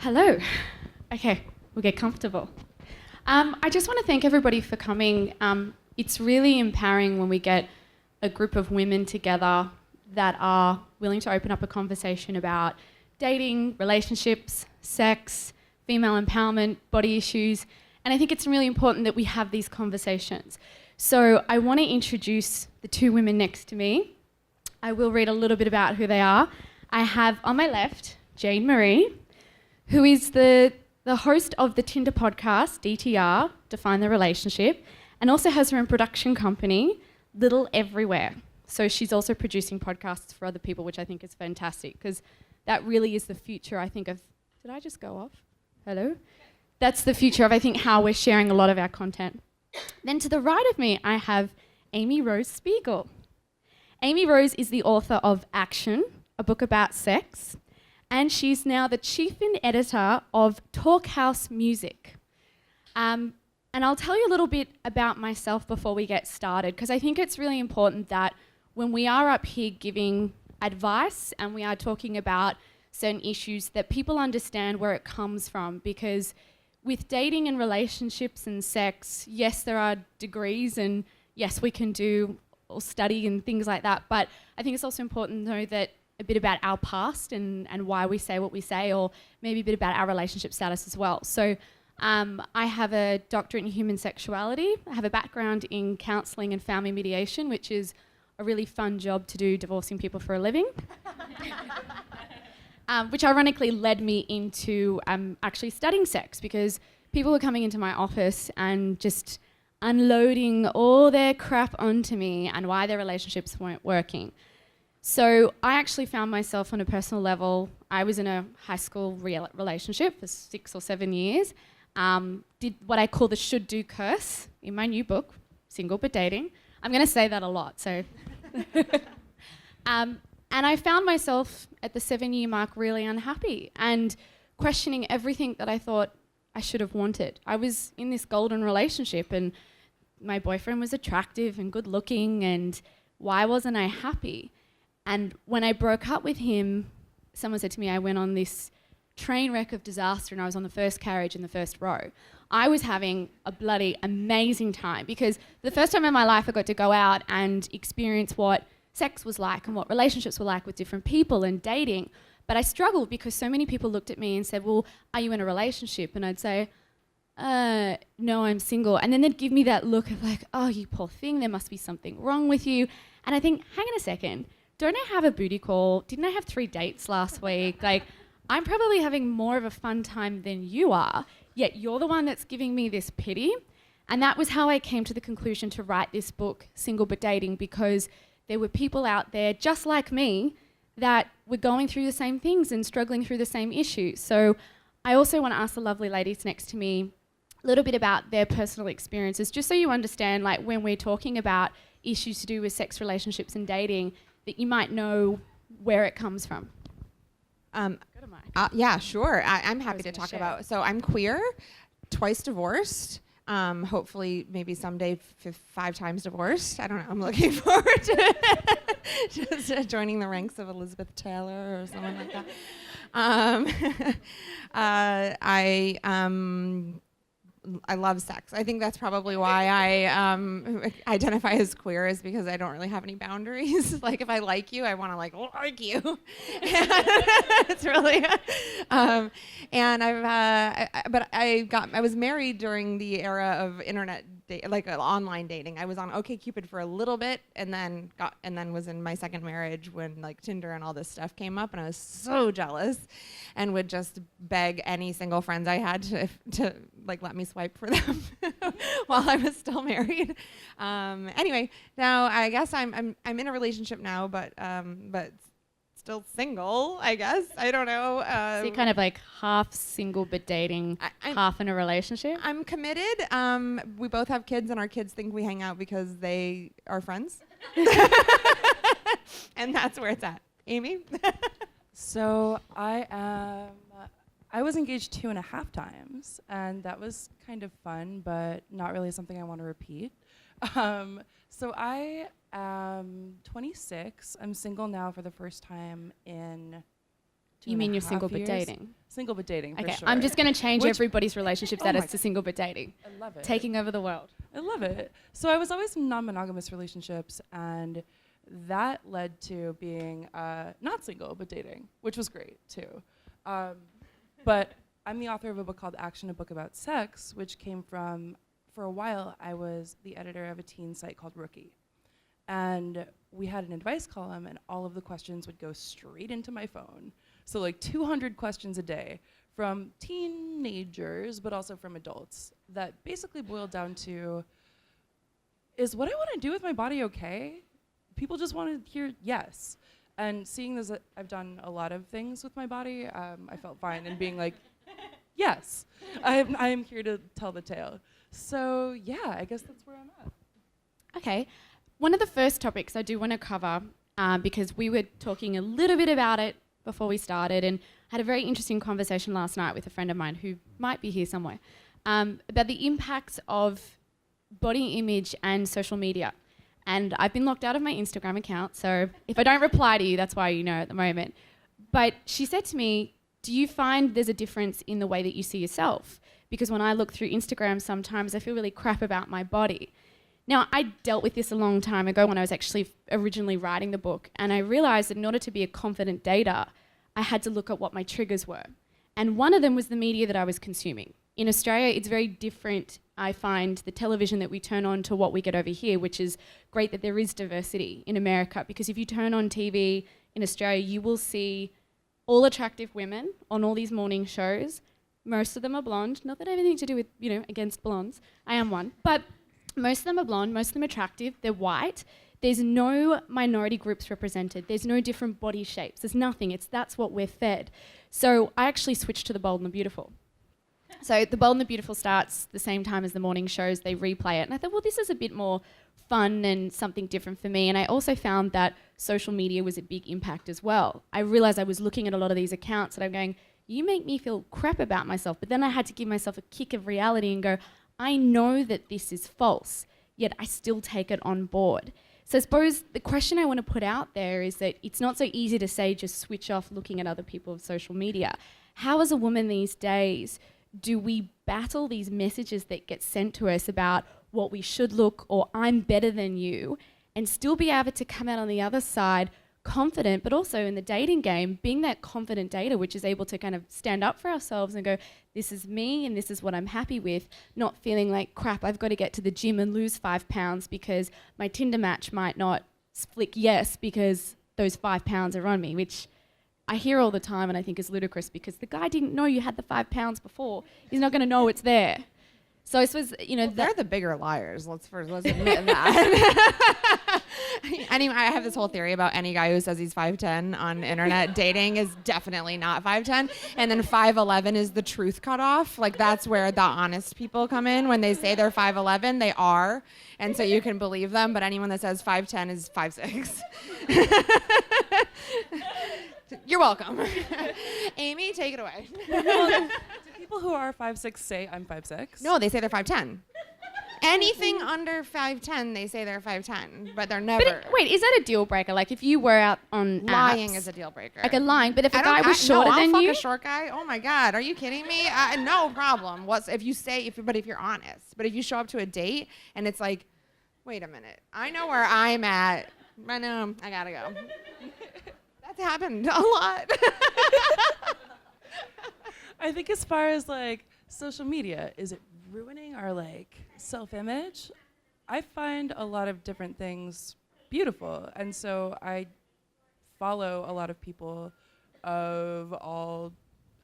Hello. Okay, we'll get comfortable. I just want to thank everybody for coming. It's really empowering when we get a group of women together that are willing to open up a conversation about dating, relationships, sex, female empowerment, body issues. And I think it's really important that we have these conversations. So I want to introduce the two women next to me. I will read a little bit about who they are. I have on my left, Jane Marie, who is the host of the Tinder podcast, DTR, Define the Relationship, and also has her own production company, Little Everywhere. So she's also producing podcasts for other people, which I think is fantastic, because that really is the future, I think, of... Did I just go off? Hello? That's the future of, I think, how we're sharing a lot of our content. Then to the right of me, I have Amy Rose Spiegel. Amy Rose is the author of Action, a book about sex, and she's now the chief and editor of Talkhouse Music. And I'll tell you a little bit about myself before we get started, because I think it's really important that when we are up here giving advice and we are talking about certain issues, that people understand where it comes from, because with dating and relationships and sex, yes, there are degrees and yes, we can do or study and things like that, but I think it's also important to know that a bit about our past and why we say what we say, or maybe a bit about our relationship status as well. So I have a doctorate in human sexuality. I have a background in counselling and family mediation, which is a really fun job to do, divorcing people for a living. Which ironically led me into actually studying sex, because people were coming into my office and just unloading all their crap onto me and why their relationships weren't working. So I actually found myself on a personal level. I was in a high school relationship for 6 or 7 years. Did what I call the should do curse in my new book, Single But Dating. I'm going to say that a lot. So, and I found myself at the 7-year mark really unhappy and questioning everything that I thought I should have wanted. I was in this golden relationship and my boyfriend was attractive and good looking, and why wasn't I happy? And when I broke up with him, someone said to me I went on this train wreck of disaster and I was on the first carriage in the first row. I was having a bloody amazing time, because the first time in my life I got to go out and experience what sex was like and what relationships were like with different people and dating. But I struggled because so many people looked at me and said, well, are you in a relationship? And I'd say, no, I'm single. And then they'd give me that look of like, oh, you poor thing, there must be something wrong with you. And I think, hang on a second, don't I have a booty call? Didn't I have 3 dates last week? Like, I'm probably having more of a fun time than you are, yet you're the one that's giving me this pity. And that was how I came to the conclusion to write this book, Single But Dating, because there were people out there just like me that were going through the same things and struggling through the same issues. So I also want to ask the lovely ladies next to me a little bit about their personal experiences, just so you understand, like, when we're talking about issues to do with sex, relationships and dating, that you might know where it comes from. Yeah, sure. I'm happy to talk about. So I'm queer, twice divorced. Hopefully, maybe someday 5 times divorced. I don't know. I'm looking forward to just joining the ranks of Elizabeth Taylor or someone like that. I love sex. I think that's probably why I identify as queer, is because I don't really have any boundaries. Like, if I like you, I want to like you. It's really, and I was married during the era of internet online dating. I was on OkCupid for a little bit, and then was in my second marriage when like Tinder and all this stuff came up, and I was so jealous, and would just beg any single friends I had to like let me swipe for them while I was still married. Anyway, now I guess I'm in a relationship now, but still single, I guess. I don't know. So you're kind of like half single but dating, half in a relationship? I'm committed. We both have kids, and our kids think we hang out because they are friends. And that's where it's at. Amy? So I was engaged 2.5 times, and that was kind of fun, but not really something I want to repeat. So I am 26. I'm single now for the first time in You mean you're 2.5 single but years. dating? Single but dating, for Okay, sure. I'm just going to change Which- everybody's relationship Oh status my to single but dating. I love it. Taking over the world. I love it. So I was always in non-monogamous relationships, and that led to being not single but dating, which was great too. But I'm the author of a book called Action, a book about sex, which came from, for a while, I was the editor of a teen site called Rookie. And we had an advice column, and all of the questions would go straight into my phone. So like 200 questions a day from teenagers, but also from adults, that basically boiled down to, is what I want to do with my body okay? People just want to hear yes. And seeing this, I've done a lot of things with my body, I felt fine in being like, yes, I'm here to tell the tale. So yeah, I guess that's where I'm at. Okay. One of the first topics I do want to cover, because we were talking a little bit about it before we started, and had a very interesting conversation last night with a friend of mine who might be here somewhere, about the impacts of body image and social media. And I've been locked out of my Instagram account, so if I don't reply to you, that's why you know at the moment. But she said to me, do you find there's a difference in the way that you see yourself? Because when I look through Instagram, sometimes I feel really crap about my body. Now, I dealt with this a long time ago when I was actually originally writing the book, and I realized that in order to be a confident dater, I had to look at what my triggers were. And one of them was the media that I was consuming. In Australia, it's very different, I find, the television that we turn on to what we get over here, which is great that there is diversity in America, because if you turn on TV in Australia, you will see all attractive women on all these morning shows. Most of them are blonde. Not that I have anything to do with, against blondes. I am one. But most of them are blonde, most of them attractive, they're white. There's no minority groups represented. There's no different body shapes. There's nothing. That's what we're fed. So I actually switched to The Bold and the Beautiful. So The Bold and the Beautiful starts the same time as the morning shows. They replay it. And I thought, well, this is a bit more fun and something different for me. And I also found that social media was a big impact as well. I realized I was looking at a lot of these accounts and I'm going, you make me feel crap about myself. But then I had to give myself a kick of reality and go, I know that this is false, yet I still take it on board. So I suppose the question I want to put out there is that it's not so easy to say just switch off looking at other people's social media. How as a woman these days do we battle these messages that get sent to us about what we should look or I'm better than you, and still be able to come out on the other side confident, but also in the dating game, being that confident dater, which is able to kind of stand up for ourselves and go, this is me and this is what I'm happy with, not feeling like, crap, I've got to get to the gym and lose 5 pounds because my Tinder match might not flick yes because those 5 pounds are on me, which I hear all the time and I think is ludicrous because the guy didn't know you had the 5 pounds before. He's not going to know it's there. So I suppose, they're the bigger liars. Let's admit that. Anyway, I have this whole theory about any guy who says he's 5'10" on internet dating is definitely not 5'10", and then 5'11" is the truth cutoff. Like that's where the honest people come in. When they say they're 5'11", they are, and so you can believe them. But anyone that says 5'10" is 5'6". You're welcome. Amy, take it away. Do people who are 5'6" say I'm 5'6"? No, they say they're 5'10". Anything under 5'10", they say they're 5'10", but they're never. Wait, is that a deal breaker? Like if you were out on Lying apps, is a deal breaker. like a lying, but if a guy was shorter I'll than fuck you, a short guy. Oh my God, are you kidding me? No problem. If you're honest, but if you show up to a date and it's like, wait a minute, I know where I'm at. I know, I gotta go. That's happened a lot. I think as far as like social media, is it ruining our like self-image? I find a lot of different things beautiful, and so I follow a lot of people of all,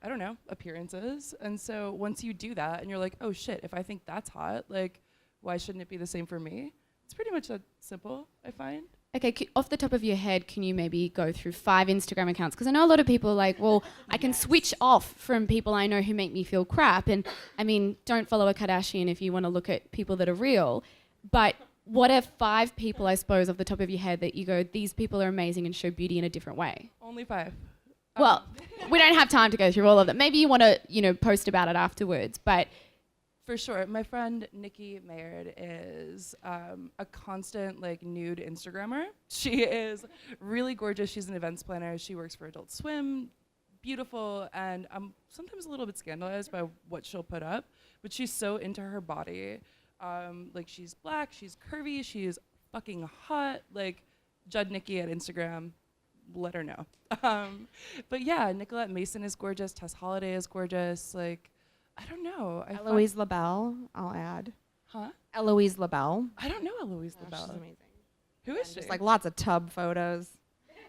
I don't know, appearances. And so once you do that and you're like, oh shit, if I think that's hot, like why shouldn't it be the same for me? It's pretty much that simple, I find. okay, off the top of your head, can you maybe go through 5 Instagram accounts? Because I know a lot of people are like, well, I can switch off from people I know who make me feel crap. And I mean, don't follow a Kardashian if you want to look at people that are real. But what are 5 people, I suppose, off the top of your head that you go, these people are amazing and show beauty in a different way? Only 5. Well, we don't have time to go through all of them. Maybe you want to, post about it afterwards. But For sure. My friend Nikki Maynard is a constant like nude Instagrammer. She is really gorgeous. She's an events planner. She works for Adult Swim, beautiful, and I'm sometimes a little bit scandalized by what she'll put up, but she's so into her body. Like, she's black, she's curvy, she's fucking hot. Like, Judd Nikki at Instagram, let her know. But yeah, Nicolette Mason is gorgeous, Tess Holliday is gorgeous. Like, I don't know. Eloise LaBelle, I'll add. Huh? Eloise LaBelle. I don't know Eloise LaBelle. She's amazing. Who is she? Just like lots of tub photos.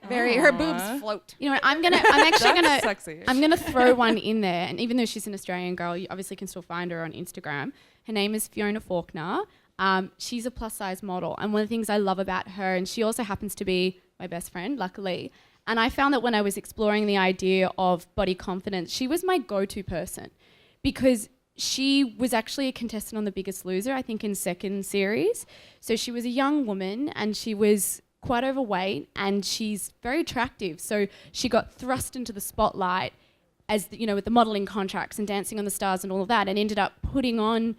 Her boobs float. You know what? I'm actually gonna sexy. I'm gonna throw one in there. And even though she's an Australian girl, you obviously can still find her on Instagram. Her name is Fiona Faulkner. She's a plus size model, and one of the things I love about her, and she also happens to be my best friend, luckily. And I found that when I was exploring the idea of body confidence, she was my go-to person, because she was actually a contestant on The Biggest Loser, I think in second series. So she was a young woman, and she was quite overweight, and she's very attractive. So she got thrust into the spotlight as, you know, with the modeling contracts and Dancing on the Stars and all of that, and ended up putting on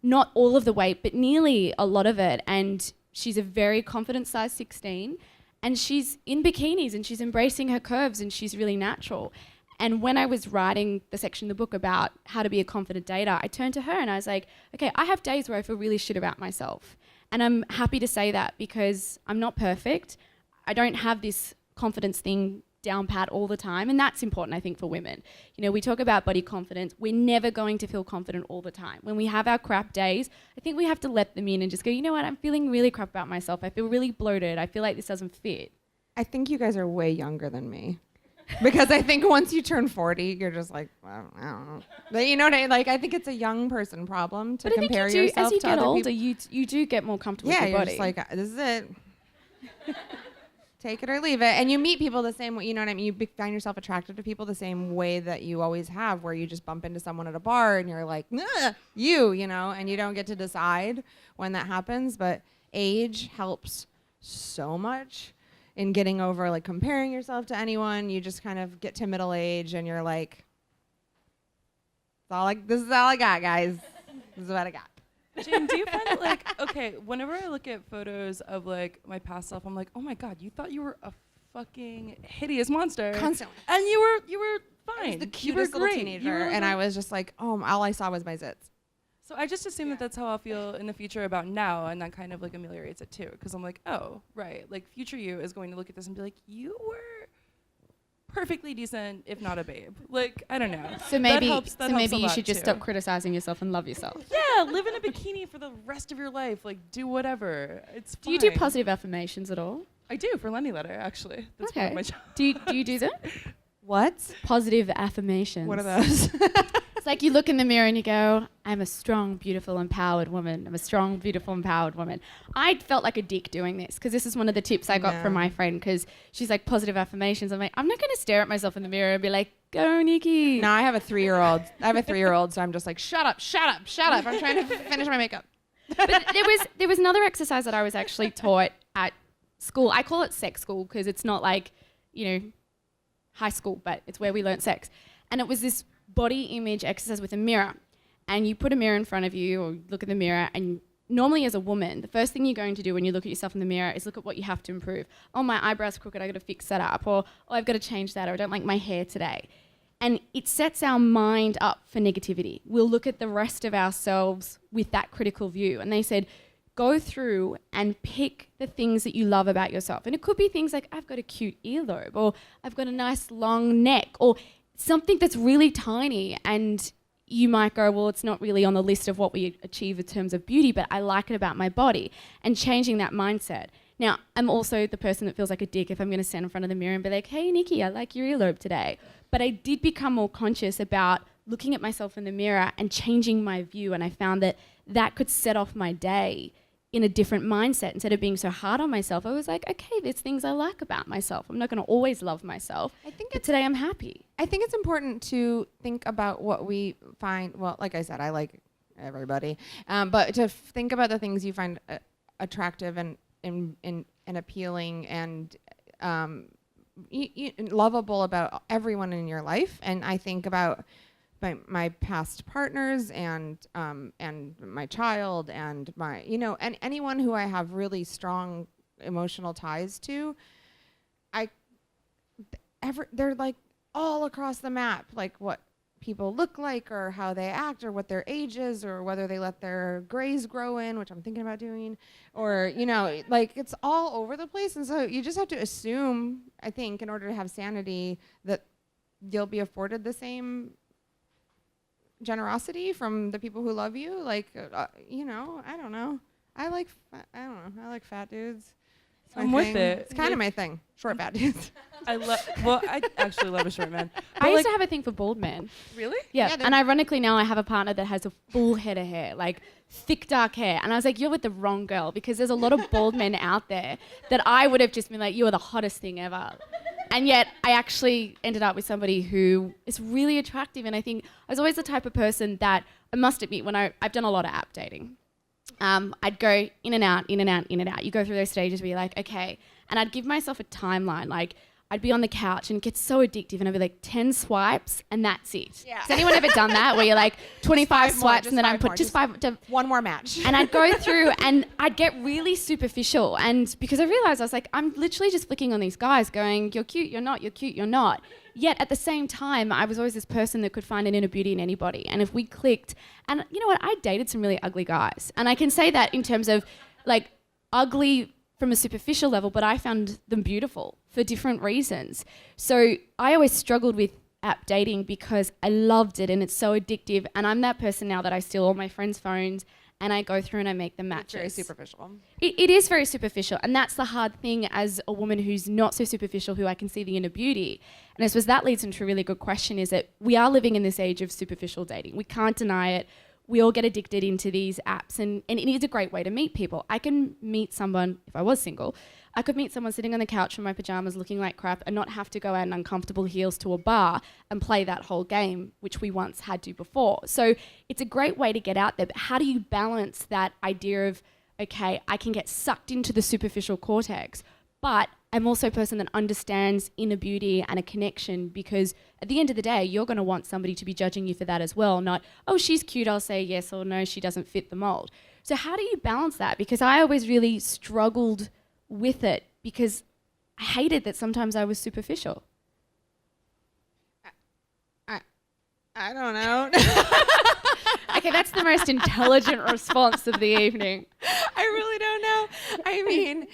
not all of the weight, but nearly a lot of it. And she's a very confident size 16, and she's in bikinis, and she's embracing her curves, and she's really natural. And when I was writing the section in the book about how to be a confident dater, I turned to her and I was like, okay, I have days where I feel really shit about myself. And I'm happy to say that, because I'm not perfect. I don't have this confidence thing down pat all the time. And that's important, I think, for women. You know, we talk about body confidence. We're never going to feel confident all the time. When we have our crap days, I think we have to let them in and just go, you know what, I'm feeling really crap about myself. I feel really bloated. I feel like this doesn't fit. I think you guys are way younger than me. Because I think once you turn 40, you're just like, well, I don't know. But you know what I mean? Like, I think it's a young person problem to compare yourself as you to get other older, people. you do get more comfortable Yeah, with your you're body. just like, this is it. Take it or leave it. And you meet people the same way, you know what I mean? You find yourself attracted to people the same way that you always have, where you just bump into someone at a bar and you're like, you know, and you don't get to decide when that happens. But age helps so much in getting over, like, comparing yourself to anyone. You just kind of get to middle age and you're like, this is all I got, guys. This is what I got. Jane, do you find it like, okay, whenever I look at photos of like my past self, I'm like, oh my God, you thought you were a fucking hideous monster. Constantly. And you were fine. I was the cutest little teenager, and I was just like, oh, all I saw was my zits. So I just assume that that's how I'll feel in the future about now, and that kind of like ameliorates it too. Because I'm like, oh, right. Like, future you is going to look at this and be like, you were perfectly decent, if not a babe. Like, I don't know. So maybe, that helps a you lot should just too. stop criticizing yourself and love yourself. Yeah, live in a bikini for the rest of your life. Like, do whatever. It's fine. Do you do positive affirmations at all? I do for Lenny Letter, actually. That's part of my job. Do you do them? What? Positive affirmations. What are those? It's like you look in the mirror and you go, I'm a strong, beautiful, empowered woman. I'm a strong, beautiful, empowered woman. I felt like a dick doing this, because this is one of the tips I got from my friend, because she's like, positive affirmations. I'm like, I'm not going to stare at myself in the mirror and be like, go, Nikki. No, I have a 3-year-old. So I'm just like, shut up. I'm trying to finish my makeup. But there was another exercise that I was actually taught at school. I call it sex school, because it's not like, you know, high school, but it's where we learn sex. And it was this body image exercise with a mirror. And you put a mirror in front of you, or look in the mirror, and normally as a woman, the first thing you're going to do when you look at yourself in the mirror is look at what you have to improve. Oh, my eyebrow's crooked, I got to fix that up. Or, oh, I've got to change that, or I don't like my hair today. And it sets our mind up for negativity. We'll look at the rest of ourselves with that critical view. And they said, go through and pick the things that you love about yourself. And it could be things like, I've got a cute earlobe, or I've got a nice long neck, or something that's really tiny. And you might go, well, it's not really on the list of what we achieve in terms of beauty, but I like it about my body. And changing that mindset. Now, I'm also the person that feels like a dick if I'm going to stand in front of the mirror and be like, hey, Nikki, I like your earlobe today. But I did become more conscious about looking at myself in the mirror and changing my view. And I found that that could set off my day in a different mindset. Instead of being so hard on myself, I was like, okay, there's things I like about myself. I'm not going to always love myself. But today I'm happy. I think it's important to think about what we find. Well, like I said, I like everybody. But to think about the things you find attractive and appealing and lovable about everyone in your life. And I think about my past partners and my child and my, you know, and anyone who I have really strong emotional ties to, they're like all across the map, like what people look like or how they act or what their age is or whether they let their grays grow in, which I'm thinking about doing, or, you know, like it's all over the place. And so you just have to assume, I think, in order to have sanity, that you'll be afforded the same generosity from the people who love you. Like, you know, I don't know. I like fat dudes. I'm with it. It's kind of my thing. Short fat dudes. I actually love a short man. I used to have a thing for bald men. Really? Yeah, and ironically now I have a partner that has a full head of hair, like thick dark hair. And I was like, you're with the wrong girl, because there's a lot of bald men out there that I would have just been like, you are the hottest thing ever. And yet I actually ended up with somebody who is really attractive. And I think I was always the type of person that, I must admit, when I've done a lot of app dating. I'd go in and out, in and out, in and out. You go through those stages where you're like, okay. And I'd give myself a timeline. Like, I'd be on the couch and it gets so addictive and I'd be like 10 swipes and that's it. Yeah. Has anyone ever done that where you're like 25 swipes and then I put just five one more match. And I'd go through and I'd get really superficial. And because I realized I was like, I'm literally just flicking on these guys going, you're cute, you're not, you're cute, you're not. Yet at the same time, I was always this person that could find an inner beauty in anybody. And if we clicked, and you know what, I dated some really ugly guys. And I can say that in terms of like ugly from a superficial level, but I found them beautiful for different reasons. So I always struggled with app dating because I loved it and it's so addictive. And I'm that person now that I steal all my friends' phones and I go through and I make them matches. It's very superficial. It is very superficial. And that's the hard thing as a woman who's not so superficial, who I can see the inner beauty. And I suppose that leads into a really good question, is that we are living in this age of superficial dating. We can't deny it. We all get addicted into these apps and it is a great way to meet people. I can meet someone, if I was single, I could meet someone sitting on the couch in my pajamas looking like crap and not have to go out in uncomfortable heels to a bar and play that whole game, which we once had to before. So it's a great way to get out there, but how do you balance that idea of, okay, I can get sucked into the superficial cortex, but I'm also a person that understands inner beauty and a connection, because at the end of the day, you're going to want somebody to be judging you for that as well, not, oh, she's cute, I'll say yes, or no, she doesn't fit the mold. So how do you balance that? Because I always really struggled with it because I hated that sometimes I was superficial. I don't know. Okay, that's the most intelligent response of the evening. I really don't know. I mean,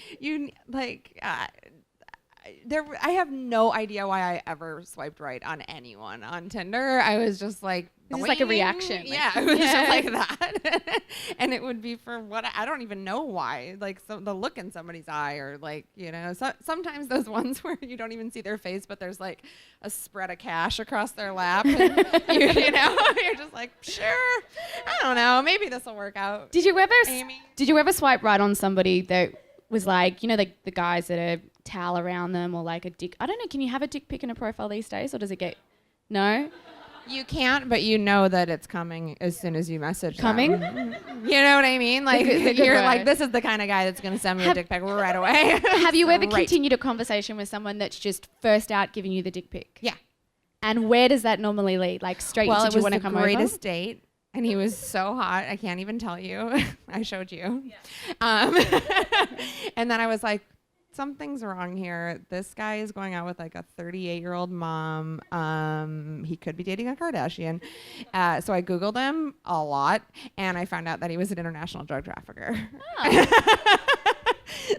I have no idea why I ever swiped right on anyone on Tinder. I was just like, it's just like a reaction. Yeah, it was just like that. And it would be for what I don't even know why. Like the look in somebody's eye, or like, you know, sometimes those ones where you don't even see their face, but there's like a spread of cash across their lap. And you know, you're just like, sure. I don't know. Maybe this will work out. Did you ever swipe right on somebody that was like, you know, like the guys that are towel around them, or like a dick? I don't know. Can you have a dick pic in a profile these days, or does it get? No. You can't, but you know that it's coming as soon as you message coming. Them. You know what I mean? Like you're like, this is the kind of guy that's going to send me a dick pic right away. Have you ever continued a conversation with someone that's just first out giving you the dick pic? Yeah. And where does that normally lead? Like straight? Well, did you want to come over? It was the greatest date. And he was so hot, I can't even tell you. I showed you. Yeah. And then I was like, something's wrong here. This guy is going out with like a 38-year-old mom. He could be dating a Kardashian. So I Googled him a lot, and I found out that he was an international drug trafficker. Oh.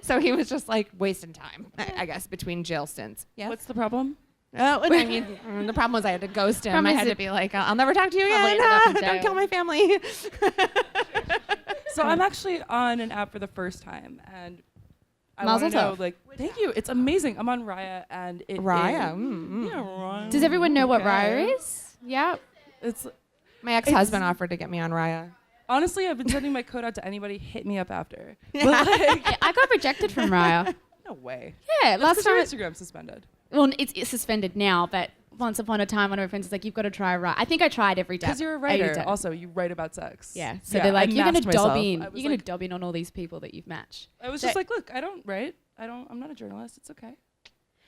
So he was just like wasting time, I guess, between jail stints. Yes? What's the problem? I mean, the problem was I had to ghost him. I had to be like, I'll never talk to you again. Don't kill my family. So I'm actually on an app for the first time, and I Mazel want to know, tov. like, thank you. It's amazing. I'm on Raya, and it Raya. is. Yeah, Raya. Does everyone know what Raya is? Yeah. It's my ex-husband offered to get me on Raya. Honestly, I've been sending my code out to anybody. Hit me up after. Yeah. But like, I got rejected from Raya. No way. Yeah, last time. Your Instagram's suspended. Well, it's suspended now, but once upon a time, one of my friends was like, "You've got to try Raya." I think I tried every day. Because you're a writer. Also, you write about sex. Yeah. So they're like, "You're gonna dob in. You're gonna like, dob in on all these people that you've matched." I was just like, "Look, I don't write. I'm not a journalist. It's okay."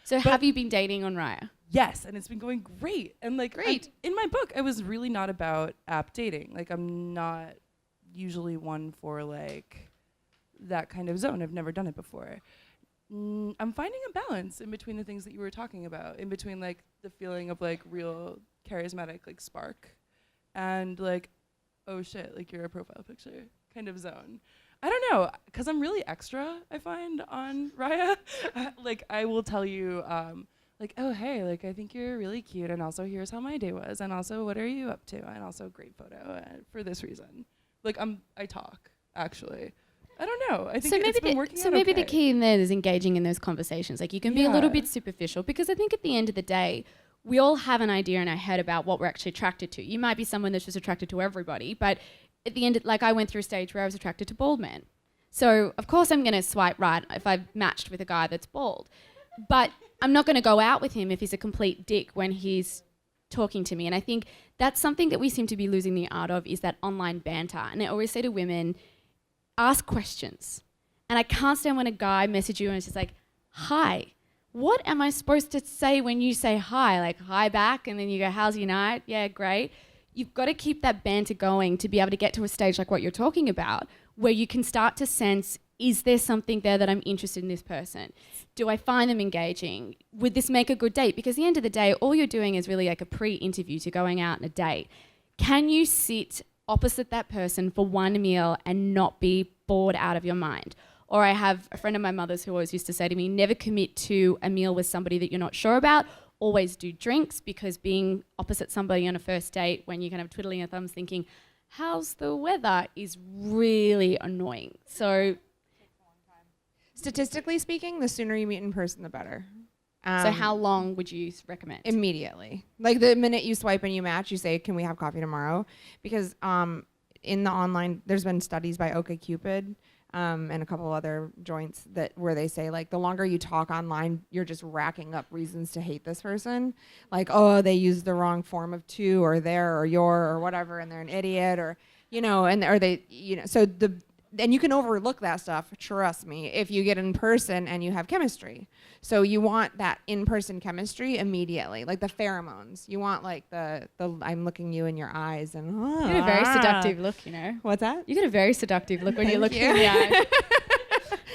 So have you been dating on Raya? Yes, and it's been going great. And like, great. In my book, I was really not about app dating. Like, I'm not usually one for like that kind of zone. I've never done it before. I'm finding a balance in between the things that you were talking about, in between like the feeling of like real charismatic like spark and like, oh shit, like you're a profile picture kind of zone. I don't know, because I'm really extra, I find, on Raya. Like, I will tell you, like, oh, hey, like, I think you're really cute, and also here's how my day was, and also what are you up to, and also great photo for this reason. Like, I talk, actually. I don't know. I think it's been working out So maybe okay. the key in there is engaging in those conversations. Like, you can be a little bit superficial, because I think at the end of the day, we all have an idea in our head about what we're actually attracted to. You might be someone that's just attracted to everybody, but at the end, like I went through a stage where I was attracted to bald men. So of course I'm going to swipe right if I've matched with a guy that's bald. But I'm not going to go out with him if he's a complete dick when he's talking to me. And I think that's something that we seem to be losing the art of, is that online banter. And I always say to women, ask questions. And I can't stand when a guy messages you and it's just like, hi. What am I supposed to say when you say hi? Like, hi back, and then you go, how's your night? Yeah, great. You've got to keep that banter going to be able to get to a stage like what you're talking about, where you can start to sense, is there something there that I'm interested in this person? Do I find them engaging? Would this make a good date? Because at the end of the day, all you're doing is really like a pre-interview to going out on a date. Can you sit opposite that person for one meal and not be bored out of your mind? Or I have a friend of my mother's who always used to say to me, never commit to a meal with somebody that you're not sure about. Always do drinks, because being opposite somebody on a first date when you're kind of twiddling your thumbs thinking, how's the weather, is really annoying. So Statistically speaking, the sooner you meet in person, the better. So how long would you recommend? Immediately. Like the minute you swipe and you match, you say, can we have coffee tomorrow? Because in the online, there's been studies by OkCupid and a couple other joints where they say, like, the longer you talk online, you're just racking up reasons to hate this person. Like, oh, they used the wrong form of to or their or your or whatever, and they're an idiot, or, you know, and or they, you know, so and you can overlook that stuff, trust me, if you get in person and you have chemistry. So you want that in-person chemistry immediately, like the pheromones. You want like the I'm looking you in your eyes and you get a very seductive look, you know. What's that? You get a very seductive look when you look in the eye.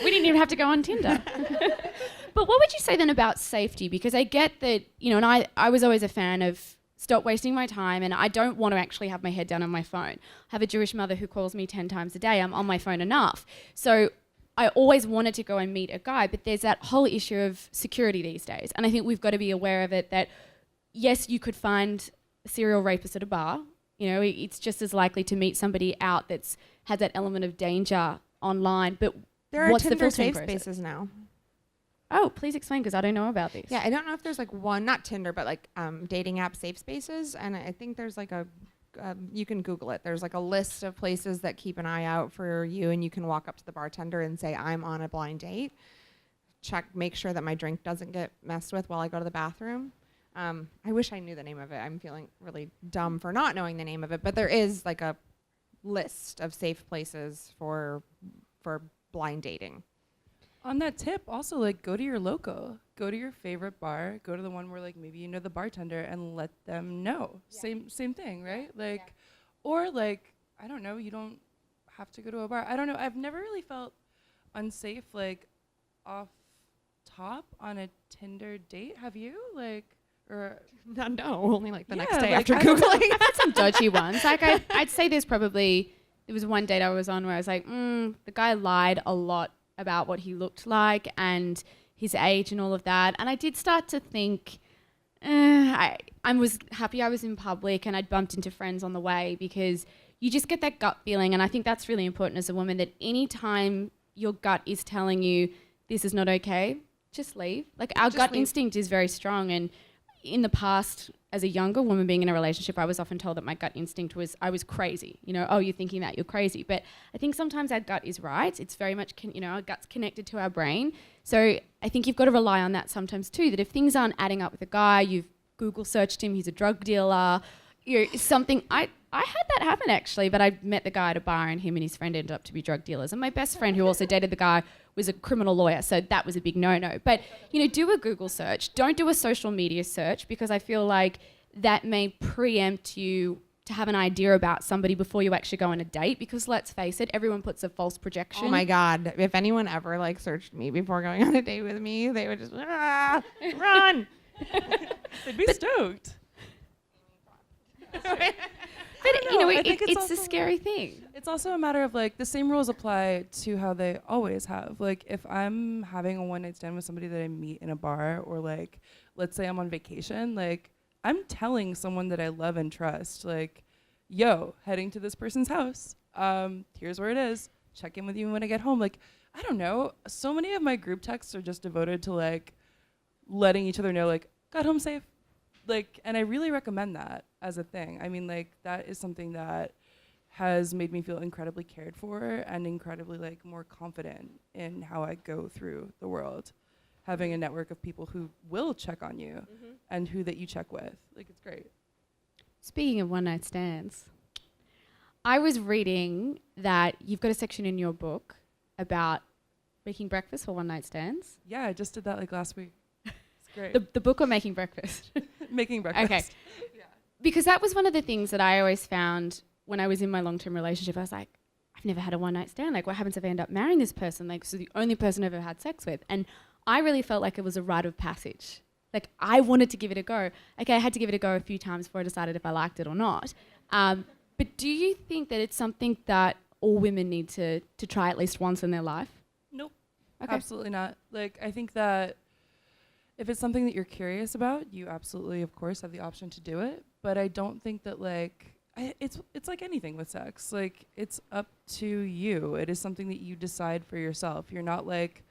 We didn't even have to go on Tinder. But what would you say then about safety? Because I get that, you know, and I was always a fan of stop wasting my time, and I don't want to actually have my head down on my phone. I have a Jewish mother who calls me 10 times a day. I'm on my phone enough. So I always wanted to go and meet a guy, but there's that whole issue of security these days. And I think we've got to be aware of it, that yes, you could find a serial rapist at a bar. You know, it's just as likely to meet somebody out that's had that element of danger online. But there are what's Tinder the filtering safe process? spaces now. Oh, please explain, because I don't know about these. Yeah, I don't know if there's like one, not Tinder, but like dating app safe spaces. And I think there's like you can Google it. There's like a list of places that keep an eye out for you, and you can walk up to the bartender and say, I'm on a blind date. Make sure that my drink doesn't get messed with while I go to the bathroom. I wish I knew the name of it. I'm feeling really dumb for not knowing the name of it, but there is like a list of safe places for blind dating. On that tip, also, like, go to your local. Go to your favorite bar. Go to the one where, like, maybe you know the bartender and let them know. Yeah. Same thing, right? Like, or, like, I don't know, you don't have to go to a bar. I don't know. I've never really felt unsafe, like, off top on a Tinder date. Have you? Like, or... No, only, like, the next day like, after Googling. I've had some dodgy ones. Like, I'd say there was one date I was on where I was like, the guy lied a lot about what he looked like and his age and all of that. And I did start to think, I was happy I was in public and I'd bumped into friends on the way, because you just get that gut feeling. And I think that's really important as a woman, that anytime your gut is telling you this is not okay, just leave. Like, our gut instinct is very strong. And in the past, as a younger woman being in a relationship, I was often told that my gut instinct was I was crazy. You know, oh, you're thinking that, you're crazy. But I think sometimes our gut is right. It's very much, our gut's connected to our brain. So I think you've got to rely on that sometimes too, that if things aren't adding up with a guy, you've Google searched him, he's a drug dealer, something. I had that happen actually, but I met the guy at a bar and him and his friend ended up to be drug dealers. And my best friend, who also dated the guy, was a criminal lawyer, so that was a big no-no. But, do a Google search. Don't do a social media search, because I feel like that may preempt you to have an idea about somebody before you actually go on a date, because let's face it, everyone puts a false projection. Oh my God. If anyone ever like searced me before going on a date with me, they would just run. They'd be stoked. But you know, it's a scary thing. It's also a matter of like the same rules apply to how they always have. Like if I'm having a one night stand with somebody that I meet in a bar, or like let's say I'm on vacation, like I'm telling someone that I love and trust, like, yo, heading to this person's house. Here's where it is. Check in with you when I get home. Like, I don't know. So many of my group texts are just devoted to like letting each other know, like, got home safe. Like, and I really recommend that as a thing. I mean, like, that is something that has made me feel incredibly cared for and incredibly like more confident in how I go through the world. Having a network of people who will check on you and who that you check with. Like, it's great. Speaking of one night stands, I was reading that you've got a section in your book about making breakfast for one night stands. Yeah, I just did that like last week. It's great. The book or making breakfast? Making breakfast. Okay. Yeah. Because that was one of the things that I always found when I was in my long-term relationship. I was like, I've never had a one night stand. Like, what happens if I end up marrying this person? Like, this is the only person I've ever had sex with. And I really felt like it was a rite of passage. Like, I wanted to give it a go. Okay, I had to give it a go a few times before I decided if I liked it or not. But do you think that it's something that all women need to try at least once in their life? Nope. Okay. Absolutely not. Like, I think that if it's something that you're curious about, you absolutely, of course, have the option to do it. But I don't think that, like, it's like anything with sex. Like, it's up to you. It is something that you decide for yourself. You're not, like,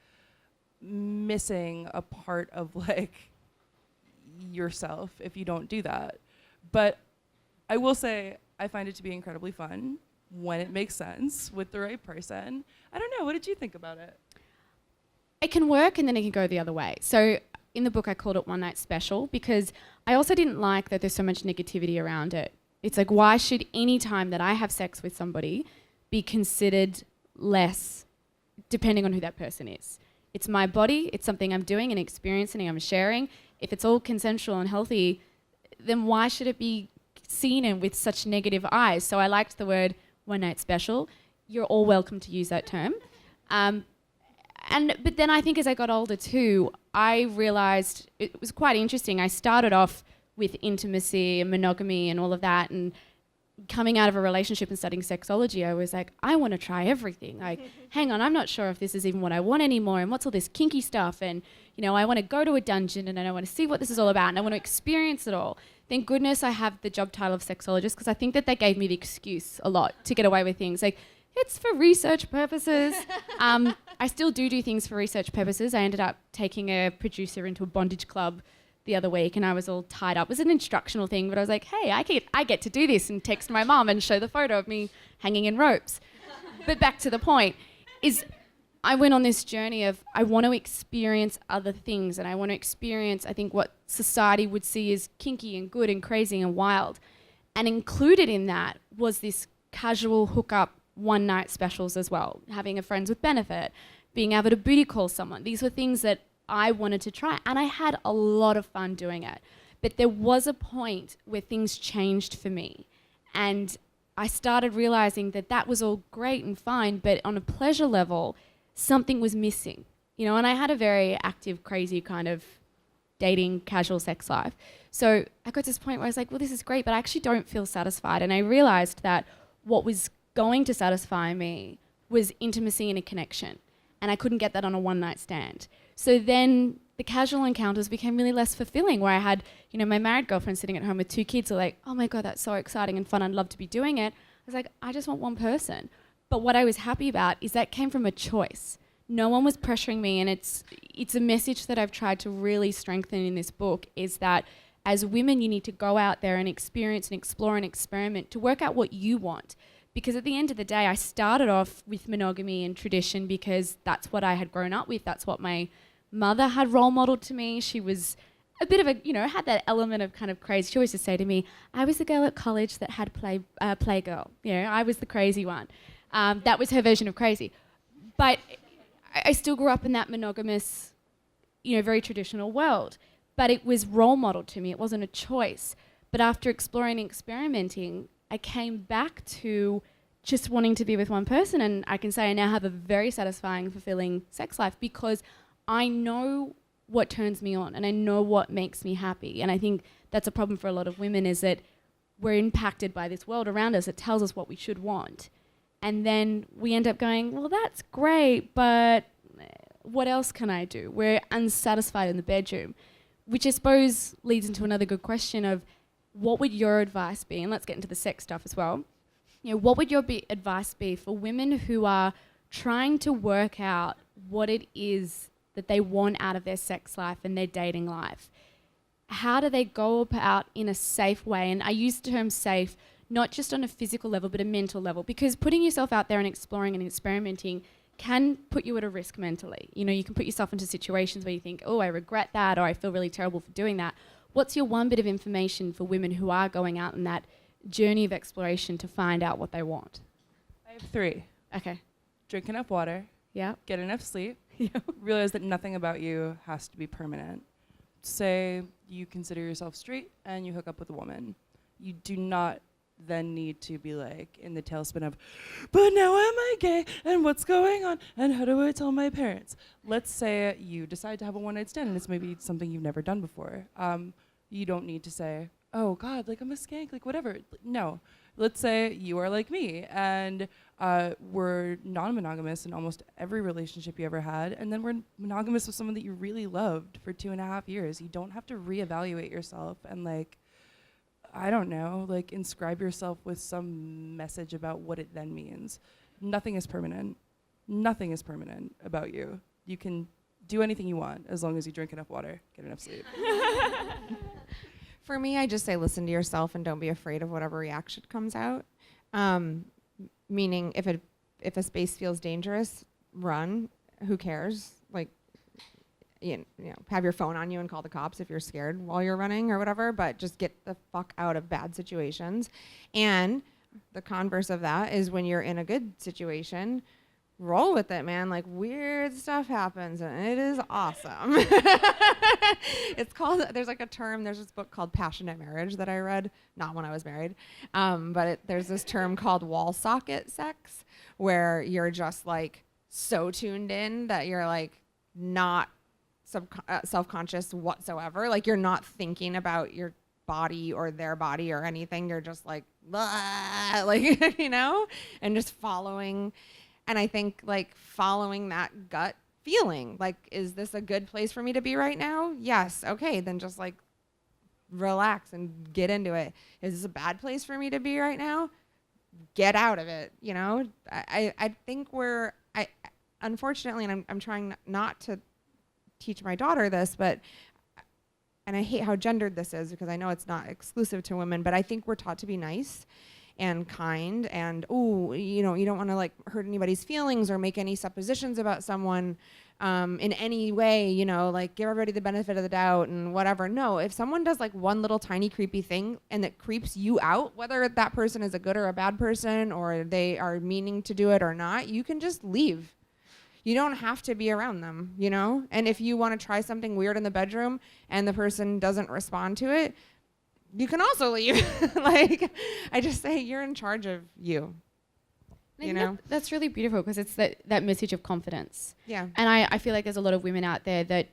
missing a part of, like, yourself if you don't do that. But I will say I find it to be incredibly fun when it makes sense with the right person. I don't know. What did you think about it? It can work and then it can go the other way. So in the book, I called it One Night Special because I also didn't like that there's so much negativity around it. It's like, why should any time that I have sex with somebody be considered less depending on who that person is? It's my body. It's something I'm doing and experiencing and I'm sharing. If it's all consensual and healthy, then why should it be seen in with such negative eyes? So I liked the word one night special. You're all welcome to use that term. But then I think as I got older too, I realized it was quite interesting. I started off with intimacy and monogamy and all of that, and coming out of a relationship and studying sexology, I was like, I want to try everything. Like, hang on, I'm not sure if this is even what I want anymore, and what's all this kinky stuff, and you know, I want to go to a dungeon and I want to see what this is all about, and I want to experience it all. Thank goodness I have the job title of sexologist, because I think that gave me the excuse a lot to get away with things. Like, it's for research purposes. I still do things for research purposes. I ended up taking a producer into a bondage club the other week, and I was all tied up. It was an instructional thing, but I was like, hey, I get to do this, and text my mum and show the photo of me hanging in ropes. But back to the point, is I went on this journey of I want to experience other things, and I want to experience, I think, what society would see as kinky and good and crazy and wild. And included in that was this casual hookup one night specials as well, having a friends with benefit, being able to booty call someone. These were things that I wanted to try, and I had a lot of fun doing it. But there was a point where things changed for me, and I started realizing that was all great and fine, but on a pleasure level, something was missing, you know. And I had a very active, crazy kind of dating, casual sex life. So I got to this point where I was like, well, this is great, but I actually don't feel satisfied. And I realized that what was going to satisfy me was intimacy and a connection, and I couldn't get that on a one night stand. So then the casual encounters became really less fulfilling, where I had, you know, my married girlfriend sitting at home with 2 kids who are like, oh my God, that's so exciting and fun. I'd love to be doing it. I was like, I just want one person. But what I was happy about is that came from a choice. No one was pressuring me. And it's a message that I've tried to really strengthen in this book, is that as women, you need to go out there and experience and explore and experiment to work out what you want. Because at the end of the day, I started off with monogamy and tradition because that's what I had grown up with. That's what my mother had role modeled to me. She was a bit of a, you know, had that element of kind of crazy. She always used to say to me, I was the girl at college that had Playgirl. You know, I was the crazy one. That was her version of crazy. But I still grew up in that monogamous, you know, very traditional world. But it was role modeled to me. It wasn't a choice. But after exploring and experimenting, I came back to just wanting to be with one person, and I can say I now have a very satisfying, fulfilling sex life because I know what turns me on and I know what makes me happy. And I think that's a problem for a lot of women, is that we're impacted by this world around us that tells us what we should want. And then we end up going, well, that's great, but what else can I do? We're unsatisfied in the bedroom, which I suppose leads into another good question of what would your advice be? And let's get into the sex stuff as well. You know, what would your advice be for women who are trying to work out what it is that they want out of their sex life and their dating life? How do they go about in a safe way? And I use the term safe not just on a physical level, but a mental level, because putting yourself out there and exploring and experimenting can put you at a risk mentally. You know, you can put yourself into situations where you think, oh, I regret that, or I feel really terrible for doing that. What's your one bit of information for women who are going out on that journey of exploration to find out what they want? I have 3. Okay. Drink enough water. Yeah. Get enough sleep. Yeah. Realize that nothing about you has to be permanent. Say you consider yourself straight and you hook up with a woman. You do not then need to be like in the tailspin of, but now am I gay and what's going on and how do I tell my parents? Let's say you decide to have a one-night stand and it's maybe something you've never done before. You don't need to say, oh God, like I'm a skank, like whatever. No. Let's say you are like me and we're non-monogamous in almost every relationship you ever had, and then we're monogamous with someone that you really loved for 2.5 years. You don't have to reevaluate yourself and like, I don't know, like inscribe yourself with some message about what it then means. Nothing is permanent. Nothing is permanent about you. You can do anything you want as long as you drink enough water, get enough sleep. For me, I just say listen to yourself and don't be afraid of whatever reaction comes out. Meaning if a space feels dangerous, run. Who cares? Like, you know, have your phone on you and call the cops if you're scared while you're running or whatever, but just get the fuck out of bad situations. And the converse of that is when you're in a good situation, roll with it, man. Like weird stuff happens and it is awesome. It's called, there's like a term, there's this book called Passionate Marriage that I read, not when I was married, but there's this term called wall socket sex, where you're just like so tuned in that you're like not self-conscious whatsoever. Like you're not thinking about your body or their body or anything. You're just like, like, you know, and just following. And I think like following that gut feeling, like, is this a good place for me to be right now? Yes. Okay. Then just like relax and get into it. Is this a bad place for me to be right now? Get out of it. You know, I think unfortunately, and I'm trying not to teach my daughter this, but, and I hate how gendered this is because I know it's not exclusive to women, but I think we're taught to be nice and kind and, oh, you know, you don't want to like hurt anybody's feelings or make any suppositions about someone in any way, you know, like give everybody the benefit of the doubt and whatever. No, if someone does like one little tiny creepy thing and that creeps you out, whether that person is a good or a bad person or they are meaning to do it or not, you can just leave. You don't have to be around them, you know? And if you want to try something weird in the bedroom and the person doesn't respond to it, you can also leave. Like, I just say you're in charge of you. You know? That's really beautiful because it's that message of confidence. Yeah. And I feel like there's a lot of women out there that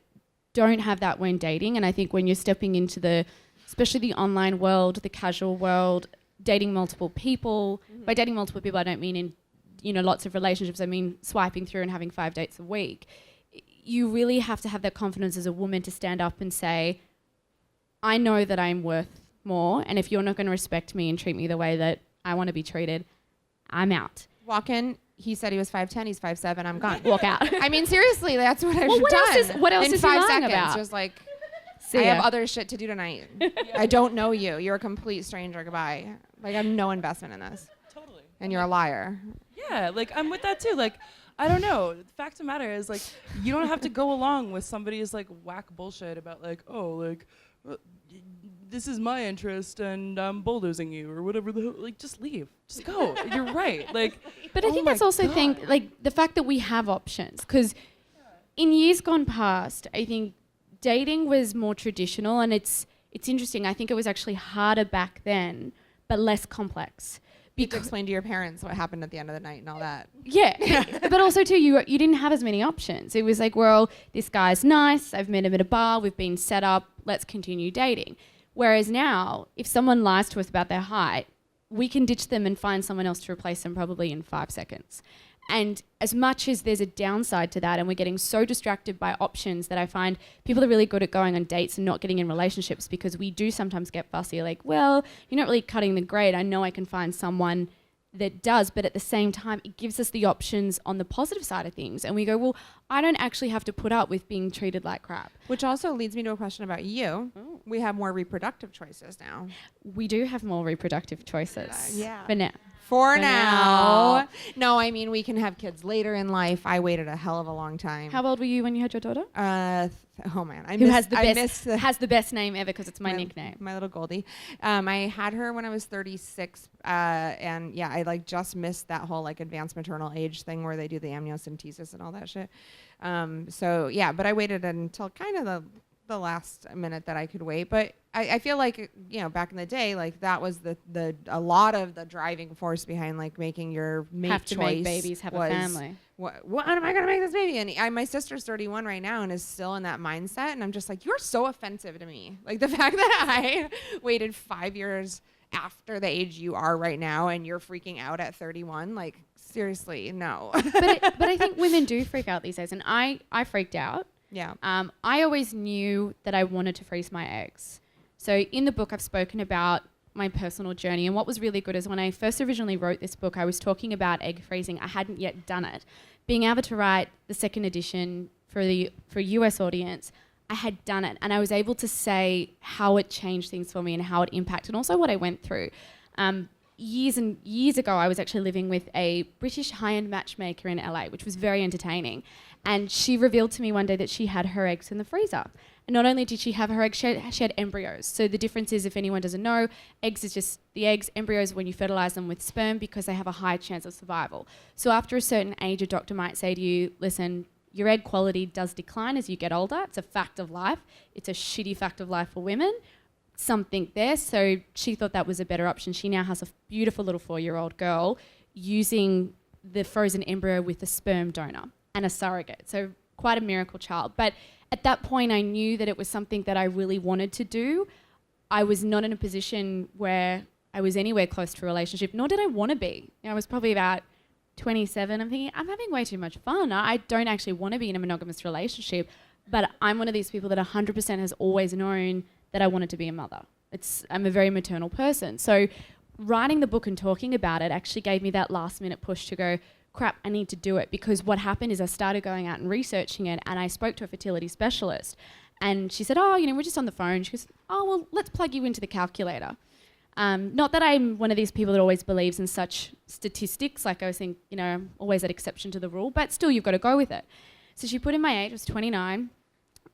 don't have that when dating. And I think when you're stepping into especially the online world, the casual world, dating multiple people, by dating multiple people, I don't mean in lots of relationships. I mean, swiping through and having 5 dates a week. You really have to have that confidence as a woman to stand up and say, I know that I'm worth more. And if you're not going to respect me and treat me the way that I want to be treated, I'm out. Walk in. He said he was 5'10", he's 5'7", I'm gone. Walk out. I mean, seriously, that's what I've done. What else in is 5 he lying seconds, about? Just like, See I ya. have other shit to do tonight. I don't know you. You're a complete stranger. Goodbye. Like, I have no investment in this. Totally. And you're a liar. Yeah, like I'm with that too. Like, I don't know. The fact of the matter is, like, you don't have to go along with somebody's like whack bullshit about like, oh, like, this is my interest and I'm bulldozing you or whatever. Like, just leave. Just go. You're right. Like, But I think that's also the fact that we have options, because in years gone past, I think dating was more traditional, and it's interesting. I think it was actually harder back then but less complex. You have to explain to your parents what happened at the end of the night and all that. Yeah, but also too, you didn't have as many options. It was like, well, this guy's nice, I've met him at a bar, we've been set up, let's continue dating. Whereas now, if someone lies to us about their height, we can ditch them and find someone else to replace them probably in 5 seconds. And as much as there's a downside to that, and we're getting so distracted by options, that I find people are really good at going on dates and not getting in relationships, because we do sometimes get fussy, like, well, you're not really cutting the grade. I know I can find someone that does, but at the same time, it gives us the options on the positive side of things. And we go, well, I don't actually have to put up with being treated like crap. Which also leads me to a question about you. Oh. We have more reproductive choices now. We do have more reproducctive choices. Yeah. For now. For now. No, I mean, we can have kids later in life. I waited a hell of a long time. How old were you when you had your daughter? Oh man, Who has the best name ever, because it's my nickname. My little Goldie. I had her when I was 36, and yeah, I like just missed that whole like advanced maternal age thing where they do the amniocentesis and all that shit. So yeah, but I waited until kind of the last minute that I could wait. But I feel like, you know, back in the day, like that was a lot of the driving force behind like making your mate have to choice. Make babies, have a family. What am I gonna make this baby? And my sister's 31 right now and is still in that mindset. And I'm just like, you're so offensive to me. Like the fact that I waited 5 years after the age you are right now and you're freaking out at 31, like seriously, no. but I think women do freak out these days, and I freaked out. Yeah. I always knew that I wanted to freeze my eggs. So in the book, I've spoken about my personal journey. And what was really good is when I first originally wrote this book, I was talking about egg freezing. I hadn't yet done it. Being able to write the second edition for a US audience, I had done it. And I was able to say how it changed things for me and how it impacted, and also what I went through. Years and years ago, I was actually living with a British high-end matchmaker in LA, which was very entertaining. And she revealed to me one day that she had her eggs in the freezer. And not only did she have her eggs, she had embryos. So the difference is, if anyone doesn't know, eggs is just the eggs. Embryos when you fertilize them with sperm, because they have a higher chance of survival. So after a certain age, a doctor might say to you, listen, your egg quality does decline as you get older. It's a fact of life. It's a shitty fact of life for women. Something there. So she thought that was a better option. She now has a beautiful little 4-year-old girl using the frozen embryo with a sperm donor and a surrogate. So quite a miracle child. But at that point, I knew that it was something that I really wanted to do. I was not in a position where I was anywhere close to a relationship, nor did I want to be. You know, I was probably about 27. I'm thinking, I'm having way too much fun. I don't actually want to be in a monogamous relationship, but I'm one of these people that 100% has always known that I wanted to be a mother. I'm a very maternal person. So writing the book and talking about it actually gave me that last minute push to go, crap, I need to do it. Because what happened is I started going out and researching it, and I spoke to a fertility specialist, and she said, oh, you know, we're just on the phone. She goes, oh, well, let's plug you into the calculator. Not that I'm one of these people that always believes in such statistics. Like I was thinking, you know, I'm always that exception to the rule, but still you've got to go with it. So she put in my age, I was 29,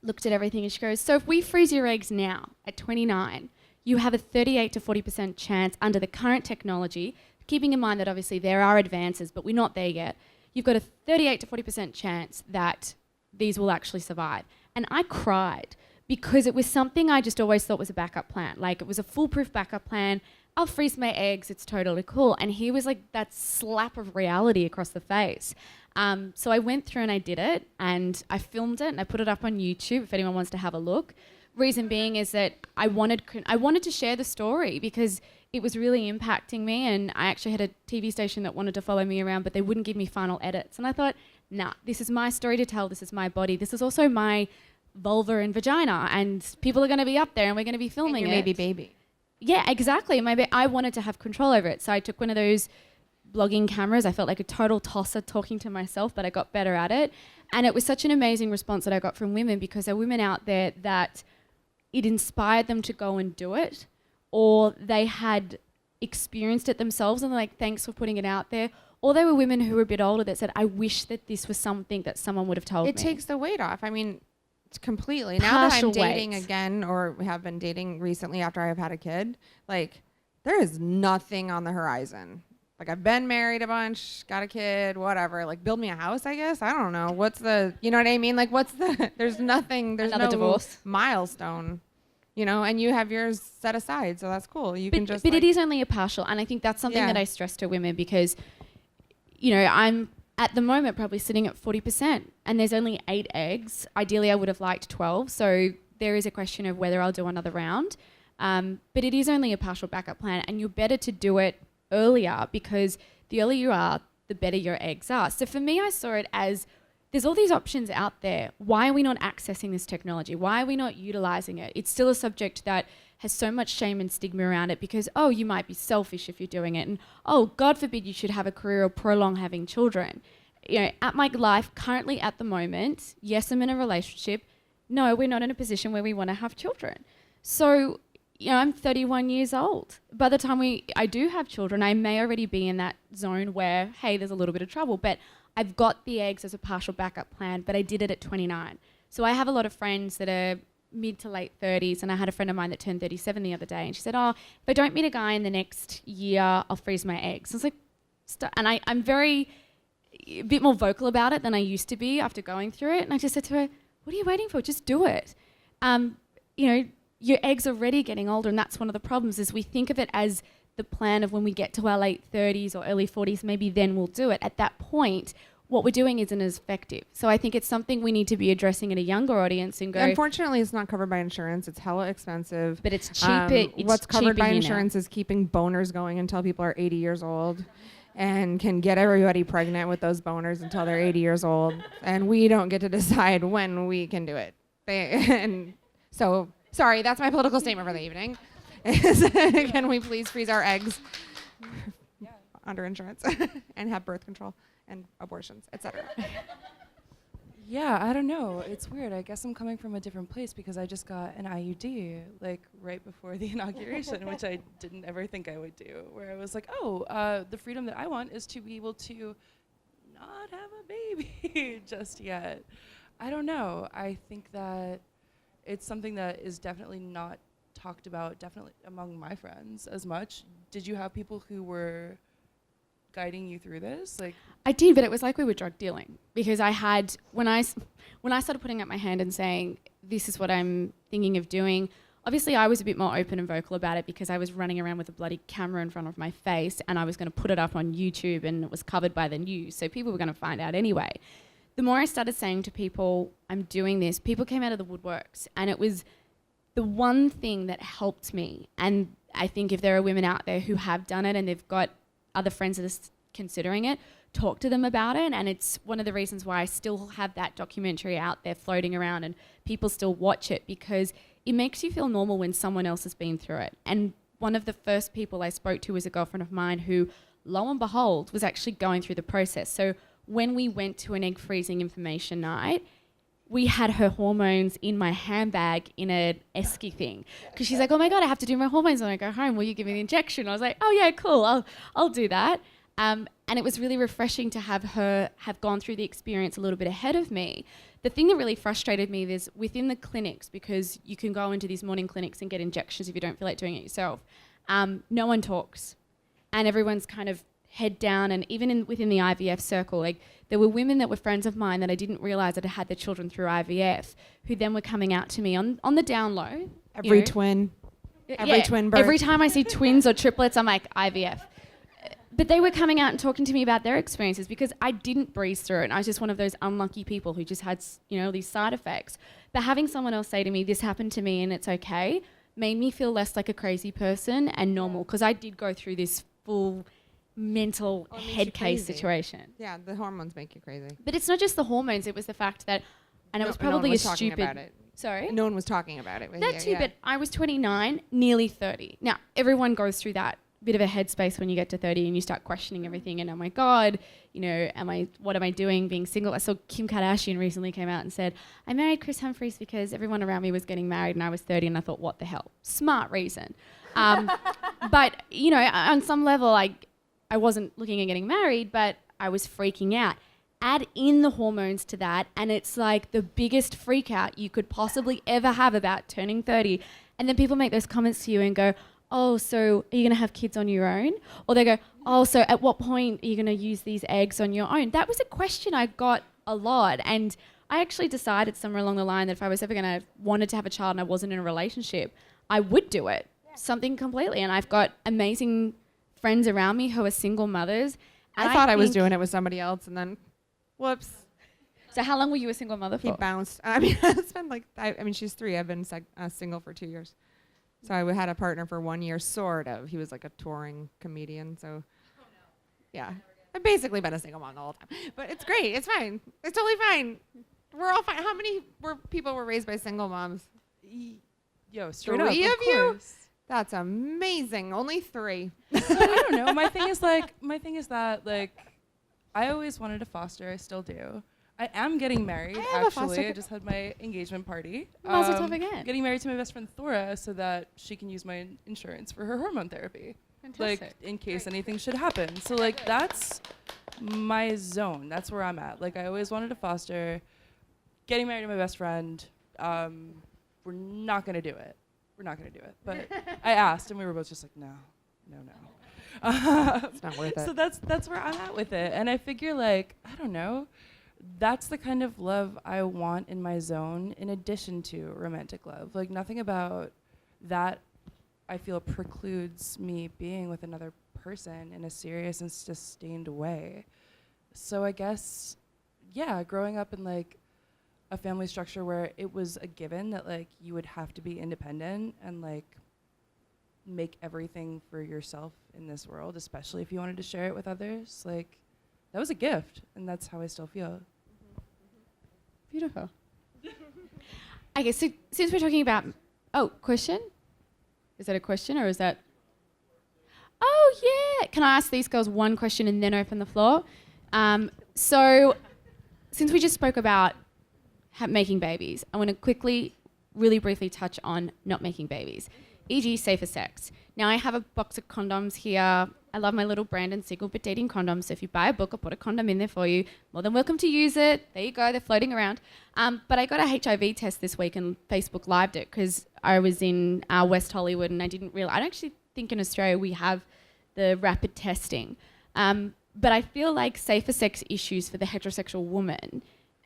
looked at everything, and she goes, so if we freeze your eggs now at 29, you have a 38 to 40% chance under the current technology, keeping in mind that obviously there are advances, but we're not there yet. You've got a 38 to 40% chance that these will actually survive. And I cried, because it was something I just always thought was a backup plan. Like, it was a foolproof backup plan. I'll freeze my eggs, it's totally cool. And he was like that slap of reality across the face. So I went through and I did it, and I filmed it and I put it up on YouTube if anyone wants to have a look. Reason being is that I wanted to share the story, because it was really impacting me, and I actually had a TV station that wanted to follow me around, but they wouldn't give me final edits. And I thought, nah, this is my story to tell. This is my body. This is also my vulva and vagina, and people are going to be up there and we're going to be filming and your baby. Yeah, exactly. I wanted to have control over it. So I took one of those blogging cameras. I felt like a total tosser talking to myself, but I got better at it. And it was such an amazing response that I got from women, because there are women out there that it inspired them to go and do it, or they had experienced it themselves and they're like, thanks for putting it out there. Or they were women who were a bit older that said, I wish that this was something that someone would have told me. It takes the weight off. I mean, completely. Now that I'm dating again, or have been dating recently after I've had a kid, like, there is nothing on the horizon. Like, I've been married a bunch, got a kid, whatever. Like, build me a house, I guess. I don't know. What's the, you know what I mean? Like, there's nothing, there's Another no divorce. Milestone. and you have yours set aside, so that's cool. You can just. But it is only a partial, and I think that's something that I stress to women because, I'm at the moment probably sitting at 40%, and there's only 8 eggs. Ideally, I would have liked 12, so there is a question of whether I'll do another round. But it is only a partial backup plan, and you're better to do it earlier because the earlier you are, the better your eggs are. So for me, I saw it as there's all these options out there. Why are we not accessing this technology? Why are we not utilizing it? It's still a subject that has so much shame and stigma around it because, oh, you might be selfish if you're doing it. And, oh, God forbid you should have a career or prolong having children. At my life, currently at the moment, yes, I'm in a relationship. No, we're not in a position where we want to have children. So, I'm 31 years old. By the time I do have children, I may already be in that zone where, hey, there's a little bit of trouble. But I've got the eggs as a partial backup plan, but I did it at 29. So I have a lot of friends that are mid to late 30s, and I had a friend of mine that turned 37 the other day, and she said, oh, if I don't meet a guy in the next year, I'll freeze my eggs. I was like, and I'm a bit more vocal about it than I used to be after going through it. And I just said to her, what are you waiting for? Just do it. Your eggs are already getting older, and that's one of the problems is we think of it as the plan of when we get to our late 30s or early 40s, maybe then we'll do it. At that point, what we're doing isn't as effective. So I think it's something we need to be addressing in a younger audience and go... Unfortunately, it's not covered by insurance. It's hella expensive. But it's cheaper. What's covered by insurance is keeping boners going until people are 80 years old and can get everybody pregnant with those boners until they're 80 years old. And we don't get to decide when we can do it. Sorry, that's my political statement for the evening. Can we please freeze our eggs under insurance and have birth control and abortions, etc. Yeah, I don't know. It's weird. I guess I'm coming from a different place because I just got an IUD right before the inauguration, which I didn't ever think I would do. Where I was like, the freedom that I want is to be able to not have a baby just yet. I don't know. I think that it's something that is definitely not talked about, definitely among my friends as much. Did you have people who were guiding you through this? I did, but it was like we were drug dealing because I had, when I started putting up my hand and saying, this is what I'm thinking of doing, obviously I was a bit more open and vocal about it because I was running around with a bloody camera in front of my face and I was going to put it up on YouTube and it was covered by the news, so people were going to find out anyway. The more I started saying to people, I'm doing this, people came out of the woodworks, and it was the one thing that helped me. And I think if there are women out there who have done it and they've got other friends that are considering it, talk to them about it. And it's one of the reasons why I still have that documentary out there floating around and people still watch it, because it makes you feel normal when someone else has been through it. And one of the first people I spoke to was a girlfriend of mine who, lo and behold, was actually going through the process. So when we went to an egg freezing information night, we had her hormones in my handbag in an esky thing. Because she's like, oh my God, I have to do my hormones when I go home. Will you give me the injection? I was like, oh yeah, cool, I'll do that. And it was really refreshing to have her have gone through the experience a little bit ahead of me. The thing that really frustrated me is within the clinics, because you can go into these morning clinics and get injections if you don't feel like doing it yourself, no one talks. And everyone's kind of head down, and even within the IVF circle, there were women that were friends of mine that I didn't realize that had their children through IVF, who then were coming out to me on the down low. Every twin birth. Every time I see twins or triplets, I'm like, IVF. But they were coming out and talking to me about their experiences because I didn't breeze through it. And I was just one of those unlucky people who just had, these side effects. But having someone else say to me, this happened to me and it's okay, made me feel less like a crazy person and normal, because I did go through this full mental head case situation. Yeah, the hormones make you crazy. But it's not just the hormones, it was the fact that, and it was probably a stupid... About it. Sorry? No one was talking about it. That too, but I was 29, nearly 30. Now, everyone goes through that bit of a headspace when you get to 30 and you start questioning everything and, oh my God, what am I doing being single? I saw Kim Kardashian recently came out and said, I married Chris Humphries because everyone around me was getting married and I was 30, and I thought, what the hell? Smart reason. But, on some level, I wasn't looking at getting married, but I was freaking out. Add in the hormones to that, and it's like the biggest freak out you could possibly ever have about turning 30. And then people make those comments to you and go, oh, so are you going to have kids on your own? Or they go, oh, so at what point are you going to use these eggs on your own? That was a question I got a lot. And I actually decided somewhere along the line that if I was ever wanted to have a child and I wasn't in a relationship, I would do it. Something completely. And I've got amazing friends around me who are single mothers. I thought I was doing it with somebody else, and then, whoops. So how long were you a single mother for? He bounced. I mean, it's been like, she's 3. I've been single for 2 years. So I had a partner for 1 year, sort of. He was like a touring comedian, so. Yeah. I've basically been a single mom the whole time. But it's great. It's fine. It's totally fine. We're all fine. How many people were raised by single moms? Yo, straight 3 up, of of you? course. That's amazing. Only 3. I don't know. My thing is that like, I always wanted to foster. I still do. I am getting married, actually. I just had my engagement party. Mazel tov again. Getting married to my best friend Thora so that she can use my insurance for her hormone therapy. Fantastic. Like, in case anything should happen. So, like, that's my zone. That's where I'm at. Like, I always wanted to foster. Getting married to my best friend, we're not going to do it. But I asked, and we were both just like, no. It's not worth it. So that's where I'm at with it. And I figure, like, I don't know, that's the kind of love I want in my zone in addition to romantic love. Like, nothing about that I feel precludes me being with another person in a serious and sustained way. So I guess, yeah, growing up in, like, a family structure where it was a given that, like, you would have to be independent and, like, make everything for yourself in this world, especially if you wanted to share it with others, like, that was a gift, and that's how I still feel. Beautiful. Okay, so since we're talking about, question? Is that a question or is that? Oh, yeah. Can I ask these girls one question and then open the floor? So since we just spoke about making babies, I want to quickly, really briefly touch on not making babies, e.g. safer sex. Now, I have a box of condoms here. I love my little Brandon Siegel but dating condoms. So if you buy a book, I'll put a condom in there for you. More than welcome to use it. There you go. They're floating around. But I got a HIV test this week and Facebook lived it because I was in West Hollywood and I don't actually think in Australia we have the rapid testing. But I feel like safer sex issues for the heterosexual woman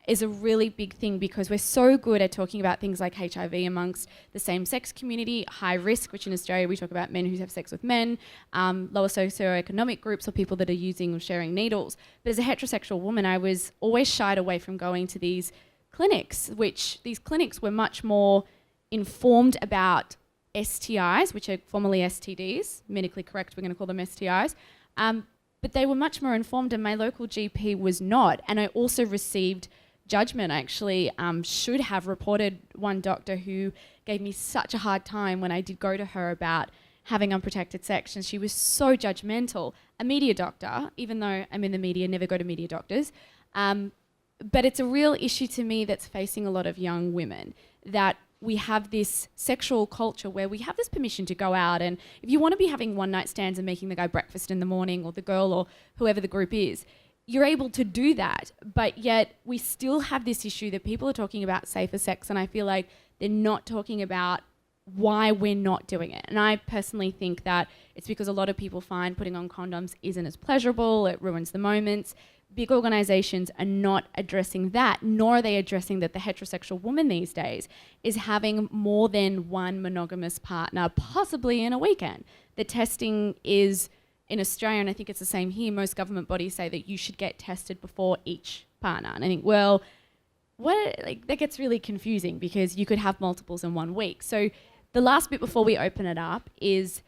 is a really big thing because we're so good at talking about things like HIV amongst the same-sex community, high risk, which in Australia we talk about men who have sex with men, lower socioeconomic groups or people that are using or sharing needles. But as a heterosexual woman, I was always shied away from going to these clinics, which these clinics were much more informed about STIs, which are formerly STDs, medically correct, we're going to call them STIs, but they were much more informed and my local GP was not. And I also received judgment. I actually should have reported one doctor who gave me such a hard time when I did go to her about having unprotected sex, and she was so judgmental. A media doctor, even though I'm in the media, never go to media doctors. But it's a real issue to me that's facing a lot of young women, that we have this sexual culture where we have this permission to go out, and if you want to be having one night stands and making the guy breakfast in the morning or the girl or whoever the group is, you're able to do that, but yet we still have this issue that people are talking about safer sex, and I feel like they're not talking about why we're not doing it. And I personally think that it's because a lot of people find putting on condoms isn't as pleasurable, it ruins the moments. Big organizations are not addressing that, nor are they addressing that the heterosexual woman these days is having more than one monogamous partner, possibly in a weekend. The testing is, in Australia, and I think it's the same here, most government bodies say that you should get tested before each partner. And I think, well, that gets really confusing because you could have multiples in 1 week. So the last bit before we open it up is,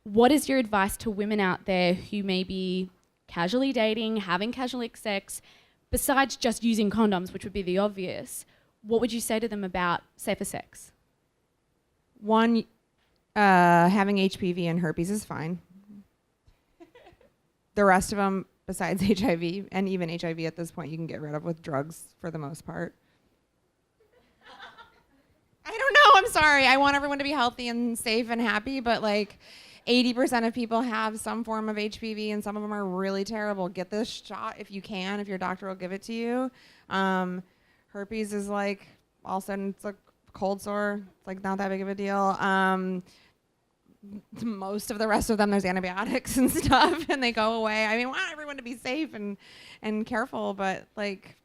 what is your advice to women out there who may be casually dating, having casual sex, besides just using condoms, which would be the obvious? What would you say to them about safer sex? One, having HPV and herpes is fine. The rest of them, besides HIV, and even HIV at this point, you can get rid of with drugs for the most part. I don't know, I'm sorry. I want everyone to be healthy and safe and happy, but like 80% of people have some form of HPV and some of them are really terrible. Get this shot if you can, if your doctor will give it to you. Herpes is like, all of a sudden it's a cold sore. It's like not that big of a deal. Most of the rest of them, there's antibiotics and stuff and they go away. I mean, I want everyone to be safe and careful, but like,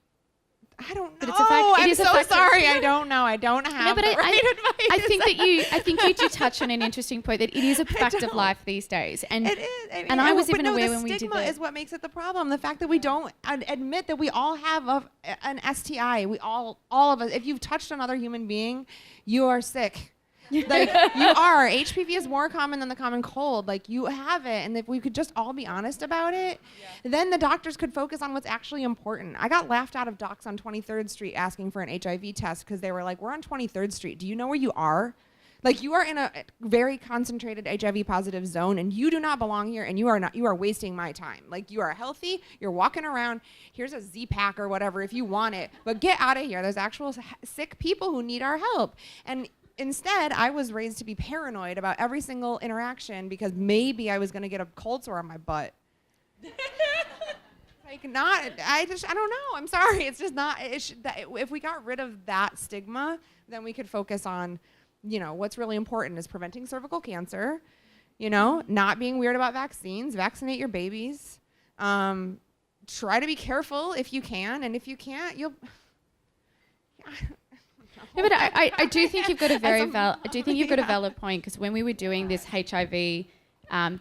I don't know. But it's a fact. I'm so sorry. I don't know. I don't have the right advice. I think you do touch on an interesting point that it is a fact of life these days. And it is. I was even aware when we did the stigma is what makes it the problem. The fact that we don't admit that we all have an STI. We all of us. If you've touched another human being, you are sick. Like you are. HPV is more common than the common cold. Like you have it, and if we could just all be honest about it, then the doctors could focus on what's actually important. I got laughed out of docs on 23rd Street asking for an HIV test because they were like, "We're on 23rd Street. Do you know where you are? Like you are in a very concentrated HIV positive zone, and you do not belong here, and you are not. You are wasting my time. Like you are healthy. You're walking around. Here's a Z-Pack or whatever if you want it, but get out of here. There's actual sick people who need our help." And instead, I was raised to be paranoid about every single interaction because maybe I was going to get a cold sore on my butt. I don't know. I'm sorry. It's just not, if we got rid of that stigma, then we could focus on, what's really important is preventing cervical cancer, not being weird about vaccines, vaccinate your babies, try to be careful if you can, and if you can't, you'll... No, but I do think you've got a valid point, because when we were doing this HIV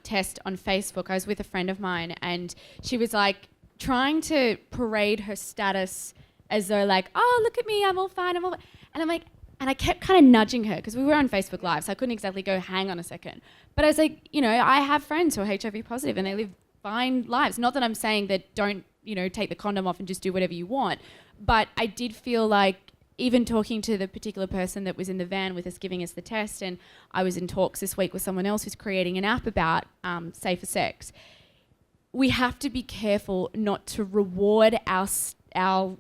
test on Facebook, I was with a friend of mine, and she was like trying to parade her status as though like, oh, look at me, I'm all fine, and I'm like, and I kept kind of nudging her because we were on Facebook Live, so I couldn't exactly go, hang on a second. But I was like, I have friends who are HIV positive and they live fine lives. Not that I'm saying that don't, take the condom off and just do whatever you want, but I did feel like, even talking to the particular person that was in the van with us giving us the test, and I was in talks this week with someone else who's creating an app about safer sex, we have to be careful not to reward our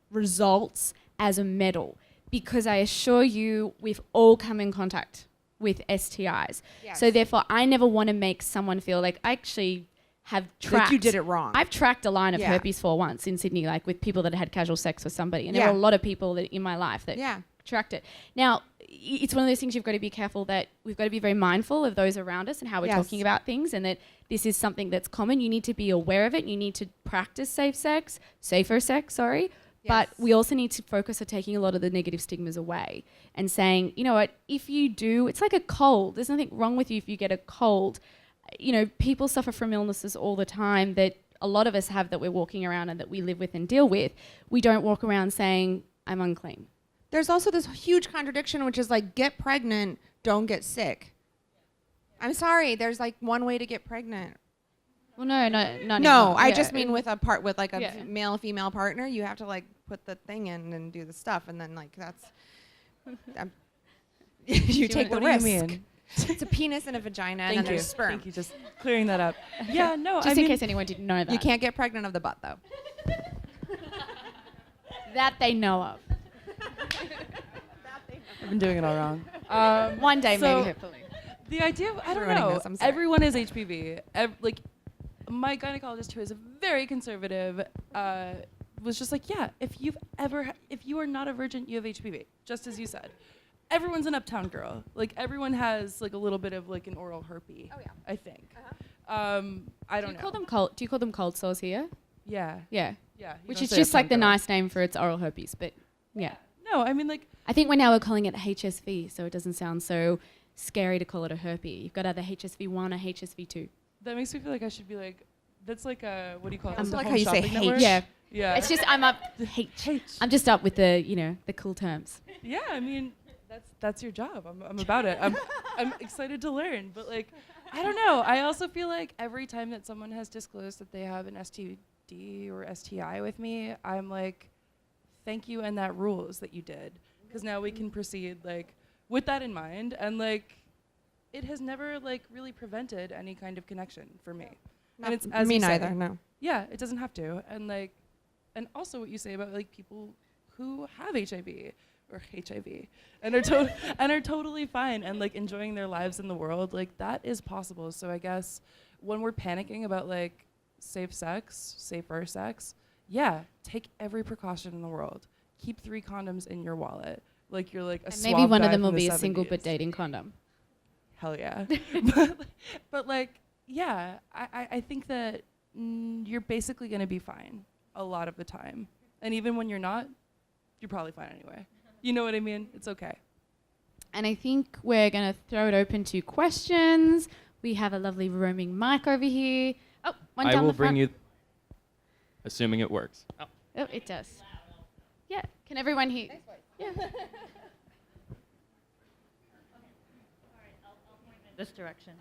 results as a medal, because I assure you we've all come in contact with STIs. Yes. So therefore I never want to make someone feel like I actually have tracked. Like you did it wrong. I've tracked a line of herpes for once in Sydney, like with people that had casual sex with somebody. And there were a lot of people that in my life that tracked it. Now, it's one of those things you've got to be careful that we've got to be very mindful of those around us and how we're talking about things, and that this is something that's common. You need to be aware of it. You need to practice safer sex, Yes. But we also need to focus on taking a lot of the negative stigmas away and saying, you know what, if you do, it's like a cold. There's nothing wrong with you if you get a cold. People suffer from illnesses all the time that a lot of us have, that we're walking around and that we live with and deal with. We don't walk around saying, I'm unclean. There's also this huge contradiction, which is like, get pregnant, don't get sick. I'm sorry, there's like one way to get pregnant. Well, no, I just mean with a male-female partner, you have to like put the thing in and do the stuff, and then like that's you take the risk. What do you mean? It's a penis and a vagina, and then there's sperm. Thank you, just clearing that up. Yeah, no, just in case anyone didn't know that. You can't get pregnant of the butt, though. That they know of. I've been doing it all wrong. One day, maybe, hopefully. The idea of, I don't know, everyone is HPV. My gynecologist, who is very conservative, was just like, yeah, if you are not a virgin, you have HPV, just as you said. Everyone's an uptown girl. Like everyone has like a little bit of like an oral herpes. Oh yeah. I think. I don't know. Do you call them cold sores here? Yeah. Yeah. Yeah. Which is just like the nice name for its oral herpes, but yeah. No, I mean like. I think we're calling it HSV, so it doesn't sound so scary to call it a herpes. You've got either HSV1 or HSV2. That makes me feel like I should be like, that's like a, what do you call it? I like how you say H. Yeah. Yeah. It's just I'm up H. I'm just up with the the cool terms. Yeah, I mean. That's your job. I'm about it. I'm excited to learn, but like, I don't know. I also feel like every time that someone has disclosed that they have an STD or STI with me, I'm like, thank you, and that rules that you did, because now we can proceed like with that in mind, and like, it has never like really prevented any kind of connection for me. And it's as me you neither. say, No. Yeah, it doesn't have to, and like, and also what you say about like people who have HIV. Or HIV, and are totally fine and like enjoying their lives in the world, like that is possible. So I guess when we're panicking about like safer sex, take every precaution in the world. Keep 3 condoms in your wallet, like you're like a and maybe one of them will be a single but dating condom. Hell yeah. but like I think that you're basically gonna be fine a lot of the time, and even when you're not, you're probably fine anyway. You know what I mean? It's okay. And I think we're going to throw it open to questions. We have a lovely roaming mic over here. Oh, one down the front. I will bring you, assuming it works. Oh. Oh, it does. Yeah, can everyone hear? Yeah. This direction.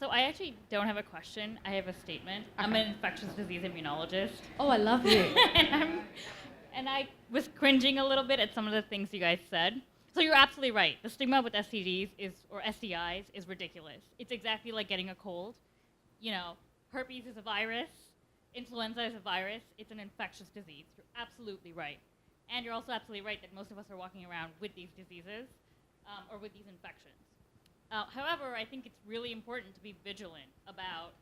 So I actually don't have a question. I have a statement. Okay. I'm an infectious disease immunologist. Oh, I love you. and I was cringing a little bit at some of the things you guys said. So you're absolutely right. The stigma with STDs or STIs is ridiculous. It's exactly like getting a cold. You know, herpes is a virus. Influenza is a virus. It's an infectious disease. You're absolutely right. And you're also absolutely right that most of us are walking around with these diseases or with these infections. However, I think it's really important to be vigilant about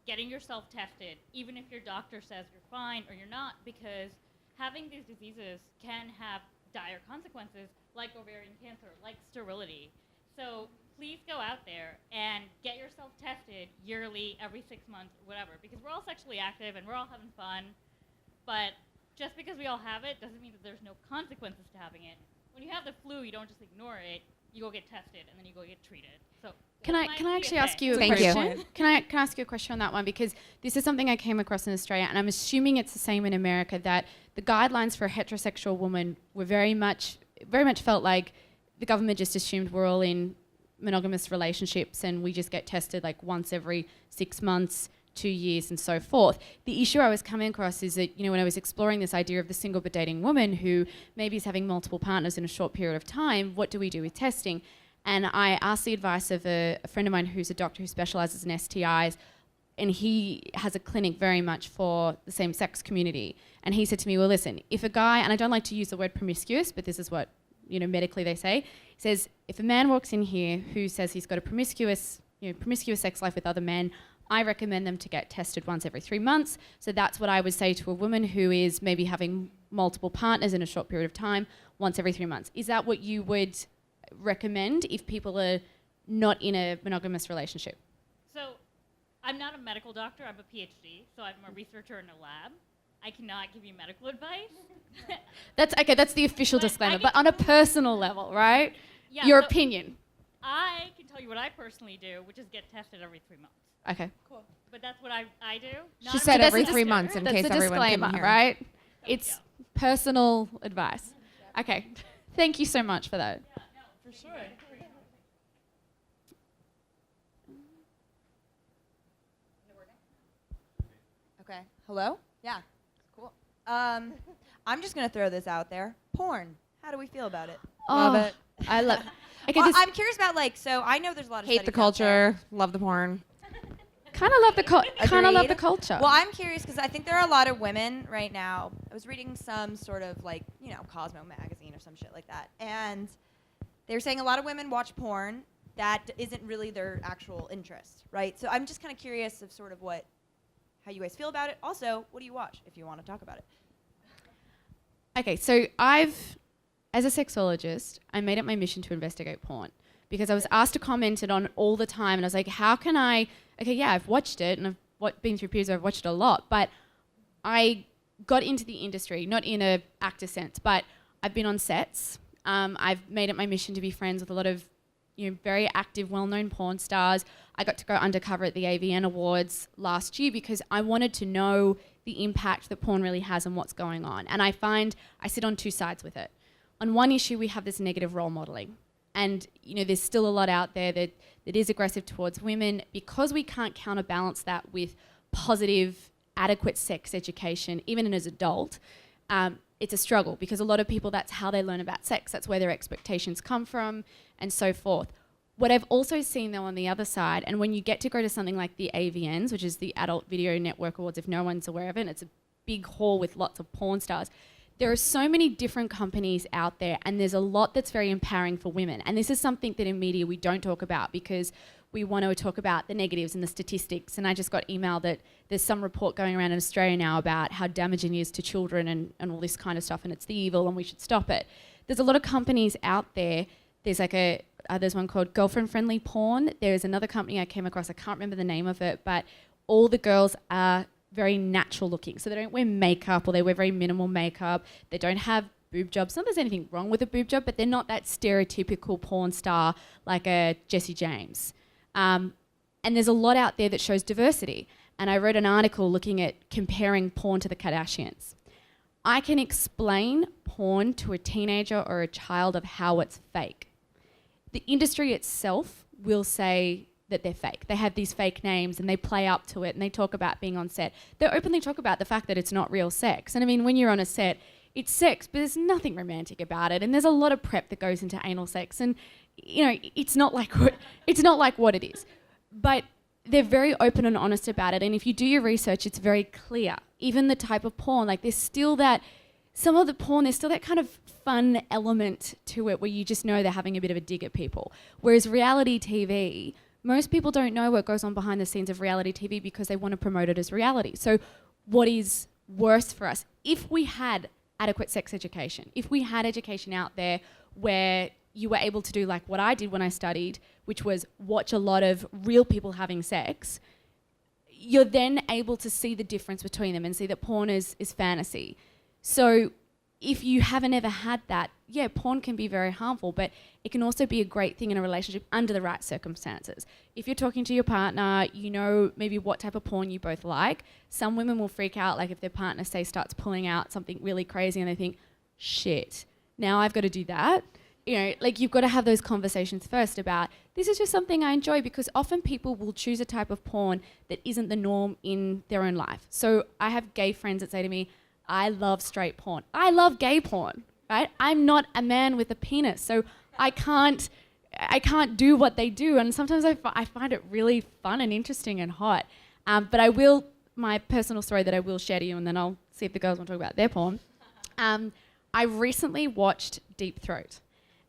getting yourself tested, even if your doctor says you're fine or you're not, because having these diseases can have dire consequences like ovarian cancer, like sterility. So please go out there and get yourself tested yearly, every 6 months, whatever, because we're all sexually active and we're all having fun, but just because we all have it doesn't mean that there's no consequences to having it. When you have the flu, you don't just ignore it. You go get tested, and then you go get treated. So can I actually ask you a Thank question? you. Can I ask you a question on that one? Because this is something I came across in Australia, and I'm assuming it's the same in America, that the guidelines for a heterosexual woman were very much felt like the government just assumed we're all in monogamous relationships and we just get tested like once every 6 months, 2 years, and so forth. The issue I was coming across is that, when I was exploring this idea of the single but dating woman who maybe is having multiple partners in a short period of time, what do we do with testing? And I asked the advice of a friend of mine who's a doctor who specializes in STIs, and he has a clinic very much for the same-sex community. And he said to me, well, listen, if a guy, and I don't like to use the word promiscuous, but this is what, medically they say, he says, if a man walks in here who says he's got a promiscuous sex life with other men, I recommend them to get tested once every 3 months. So that's what I would say to a woman who is maybe having multiple partners in a short period of time, once every 3 months. Is that what you would recommend if people are not in a monogamous relationship? So I'm not a medical doctor. I'm a PhD, so I'm a researcher in a lab. I cannot give you medical advice. That's okay. That's the official disclaimer. But on a personal level, right? Yeah, Your so opinion. I can tell you what I personally do, which is get tested every 3 months. Okay. Cool. But that's what I do. She said that's every a 3 months in That's case a everyone disclaimer, couldn't hear. right? So, It's personal advice. Okay. Thank you so much for that. Yeah, no, For sure. Okay. Hello? Yeah. Cool. I'm just going to throw this out there. Porn. How do we feel about it? Love it. I love. Okay, Well, this I'm curious about, so I know there's a lot of Hate the studies out there. culture. Love the porn. kind of love the Agreed. culture. Well, I'm curious because I think there are a lot of women right now. I was reading some sort of Cosmo magazine or some shit like that. And they're saying a lot of women watch porn that isn't really their actual interest, right? So I'm just kind of curious of sort of how you guys feel about it. Also, what do you watch if you want to talk about it? Okay, so as a sexologist, I made it my mission to investigate porn because I was asked to comment it on all the time, and I was like, how can I? Okay, yeah, I've watched it, and I've been through periods where I've watched it a lot, but I got into the industry, not in a actor sense, but I've been on sets. I've made it my mission to be friends with a lot of very active, well-known porn stars. I got to go undercover at the AVN Awards last year because I wanted to know the impact that porn really has on what's going on. And I find I sit on two sides with it. On one issue, we have this negative role modeling. And there's still a lot out there that is aggressive towards women. Because we can't counterbalance that with positive, adequate sex education, even as an adult, it's a struggle because a lot of people, that's how they learn about sex. That's where their expectations come from and so forth. What I've also seen though on the other side, and when you get to go to something like the AVNs, which is the Adult Video Network Awards, if no one's aware of it, it's a big hall with lots of porn stars. There are so many different companies out there, and there's a lot that's very empowering for women. And this is something that in media we don't talk about because we want to talk about the negatives and the statistics. And I just got emailed that there's some report going around in Australia now about how damaging it is to children and all this kind of stuff, and it's the evil and we should stop it. There's a lot of companies out there. There's there's one called Girlfriend Friendly Porn. There's another company I came across, I can't remember the name of it, but all the girls are very natural looking. So they don't wear makeup, or they wear very minimal makeup. They don't have boob jobs. Not that there's anything wrong with a boob job, but they're not that stereotypical porn star like a Jesse James. And there's a lot out there that shows diversity. And I wrote an article looking at comparing porn to the Kardashians. I can explain porn to a teenager or a child of how it's fake. The industry itself will say that they're fake. They have these fake names and they play up to it and they talk about being on set. They openly talk about the fact that it's not real sex. And I mean, when you're on a set, it's sex, but there's nothing romantic about it. And there's a lot of prep that goes into anal sex. And, you know, it's not like what it is. But they're very open and honest about it. And if you do your research, it's very clear. Even the type of porn, like there's still that, some of the porn, there's still that kind of fun element to it where you just know they're having a bit of a dig at people. Whereas reality TV, most people don't know what goes on behind the scenes of reality TV because they want to promote it as reality. So what is worse for us? If we had adequate sex education, if we had education out there where you were able to do like what I did when I studied, which was watch a lot of real people having sex, you're then able to see the difference between them and see that porn is fantasy. So if you haven't ever had that, yeah, porn can be very harmful, but it can also be a great thing in a relationship under the right circumstances. If you're talking to your partner, you know maybe what type of porn you both like. Some women will freak out, like if their partner, say, starts pulling out something really crazy and they think, shit, now I've got to do that. You know, like you've got to have those conversations first about, this is just something I enjoy, because often people will choose a type of porn that isn't the norm in their own life. So I have gay friends that say to me, I love straight porn. I love gay porn, right? I'm not a man with a penis, so I can't do what they do. And sometimes I find it really fun and interesting and hot. But I will, my personal story that I will share to you, and then I'll see if the girls want to talk about their porn. I recently watched Deep Throat.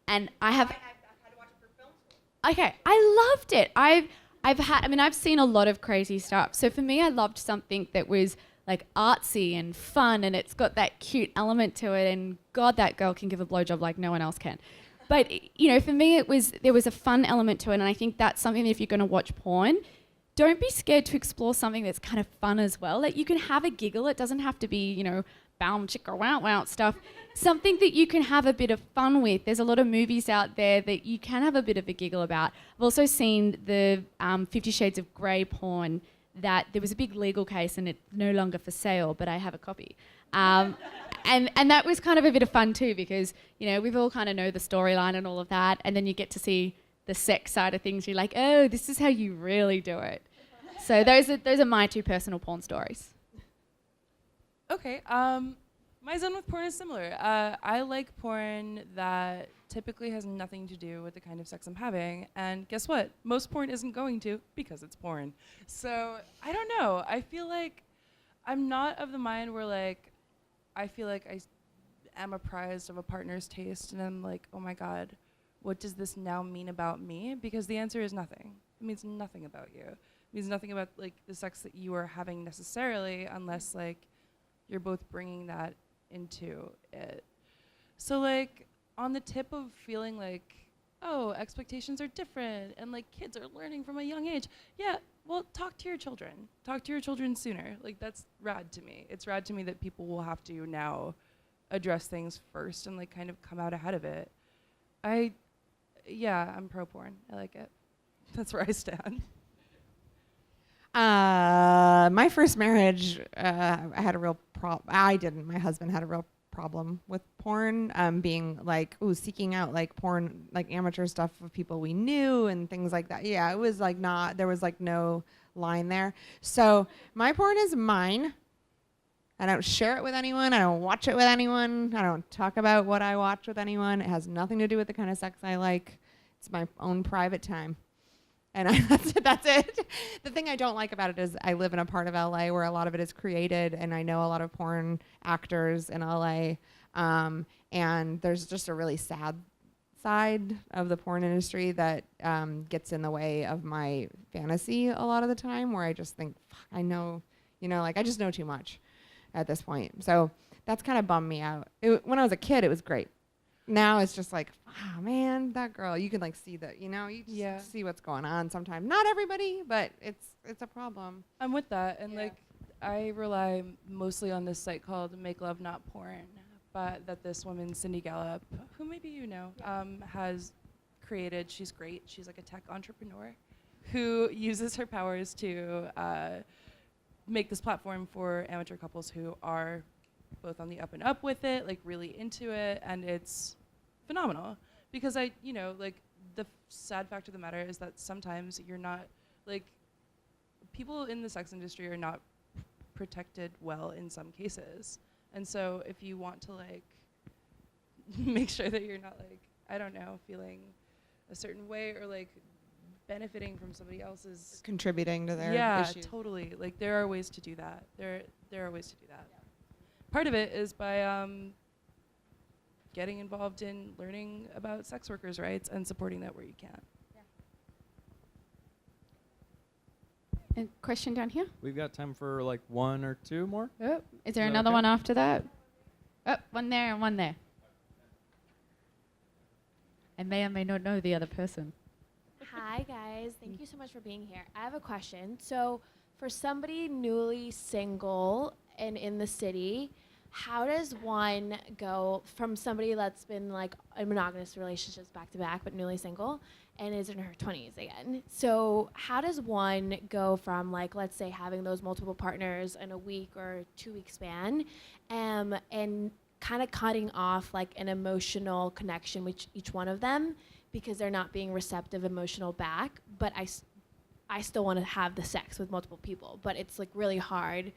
And I've had to watch it for film school. Okay, I loved it. I've seen a lot of crazy stuff. So for me, I loved something that was like artsy and fun, and it's got that cute element to it. And God, that girl can give a blowjob like no one else can. But you know, for me, there was a fun element to it, and I think that's something that if you're going to watch porn, don't be scared to explore something that's kind of fun as well. Like you can have a giggle. It doesn't have to be, you know, bound chicka wow wow stuff. Something that you can have a bit of fun with. There's a lot of movies out there that you can have a bit of a giggle about. I've also seen the 50 Shades of Grey porn that there was a big legal case and it's no longer for sale, but I have a copy. And that was kind of a bit of fun too, because, you know, we've all kind of know the storyline and all of that, and then you get to see the sex side of things. You're like, oh, this is how you really do it. So those are my two personal porn stories. Okay, my zone with porn is similar. I like porn that typically has nothing to do with the kind of sex I'm having, and guess what? Most porn isn't going to, because it's porn. So I don't know. I feel like I'm not of the mind where like I feel like I am apprised of a partner's taste, and I'm like, oh my God, what does this now mean about me? Because the answer is nothing. It means nothing about you. It means nothing about like the sex that you are having necessarily, unless like you're both bringing that into it. So like on the tip of feeling like, oh, expectations are different and like kids are learning from a young age. Yeah, well, talk to your children. Talk to your children sooner. Like that's rad to me. It's rad to me that people will have to now address things first and like kind of come out ahead of it. I'm pro porn. I like it. That's where I stand. My first marriage, I had a real problem. I didn't. My husband had a real problem with porn, being like, seeking out like porn, like amateur stuff of people we knew and things like that. Yeah, it was like there was like no line there. So my porn is mine. I don't share it with anyone. I don't watch it with anyone. I don't talk about what I watch with anyone. It has nothing to do with the kind of sex I like. It's my own private time. And that's it. The thing I don't like about it is I live in a part of LA where a lot of it is created, and I know a lot of porn actors in LA. And there's just a really sad side of the porn industry that gets in the way of my fantasy a lot of the time, where I just think, I know, like I just know too much at this point. So that's kind of bummed me out. When I was a kid, it was great. Now it's just like, wow, man, that girl, you can like see that, you just see what's going on sometimes. Not everybody, but it's a problem. I'm with that. And like, I rely mostly on this site called Make Love Not Porn. but that this woman, Cindy Gallup, who maybe you know, has created. She's great. She's like a tech entrepreneur who uses her powers to make this platform for amateur couples who are both on the up and up with it, like really into it, and it's phenomenal. Because like the sad fact of the matter is that sometimes you're not, like, people in the sex industry are not protected well in some cases. And so if you want to like make sure that you're not like, I don't know, feeling a certain way or like benefiting from somebody else's Contributing to their issues. Totally. Like there are ways to do that. There are ways to do that. Yeah. Part of it is by getting involved in learning about sex workers' rights and supporting that where you can. A question down here? We've got time for like one or two more. Oh, is there that another okay? one after that? Oh, one there and one there. I may or may not know the other person. Hi guys, thank you so much for being here. I have a question. So for somebody newly single and in the city, how does one go from somebody that's been like in monogamous relationships back to back but newly single and is in her 20s again? So how does one go from like, let's say having those multiple partners in a week or 2 week span and kind of cutting off like an emotional connection with each one of them because they're not being receptive emotional back, but I still want to have the sex with multiple people, but it's like really hard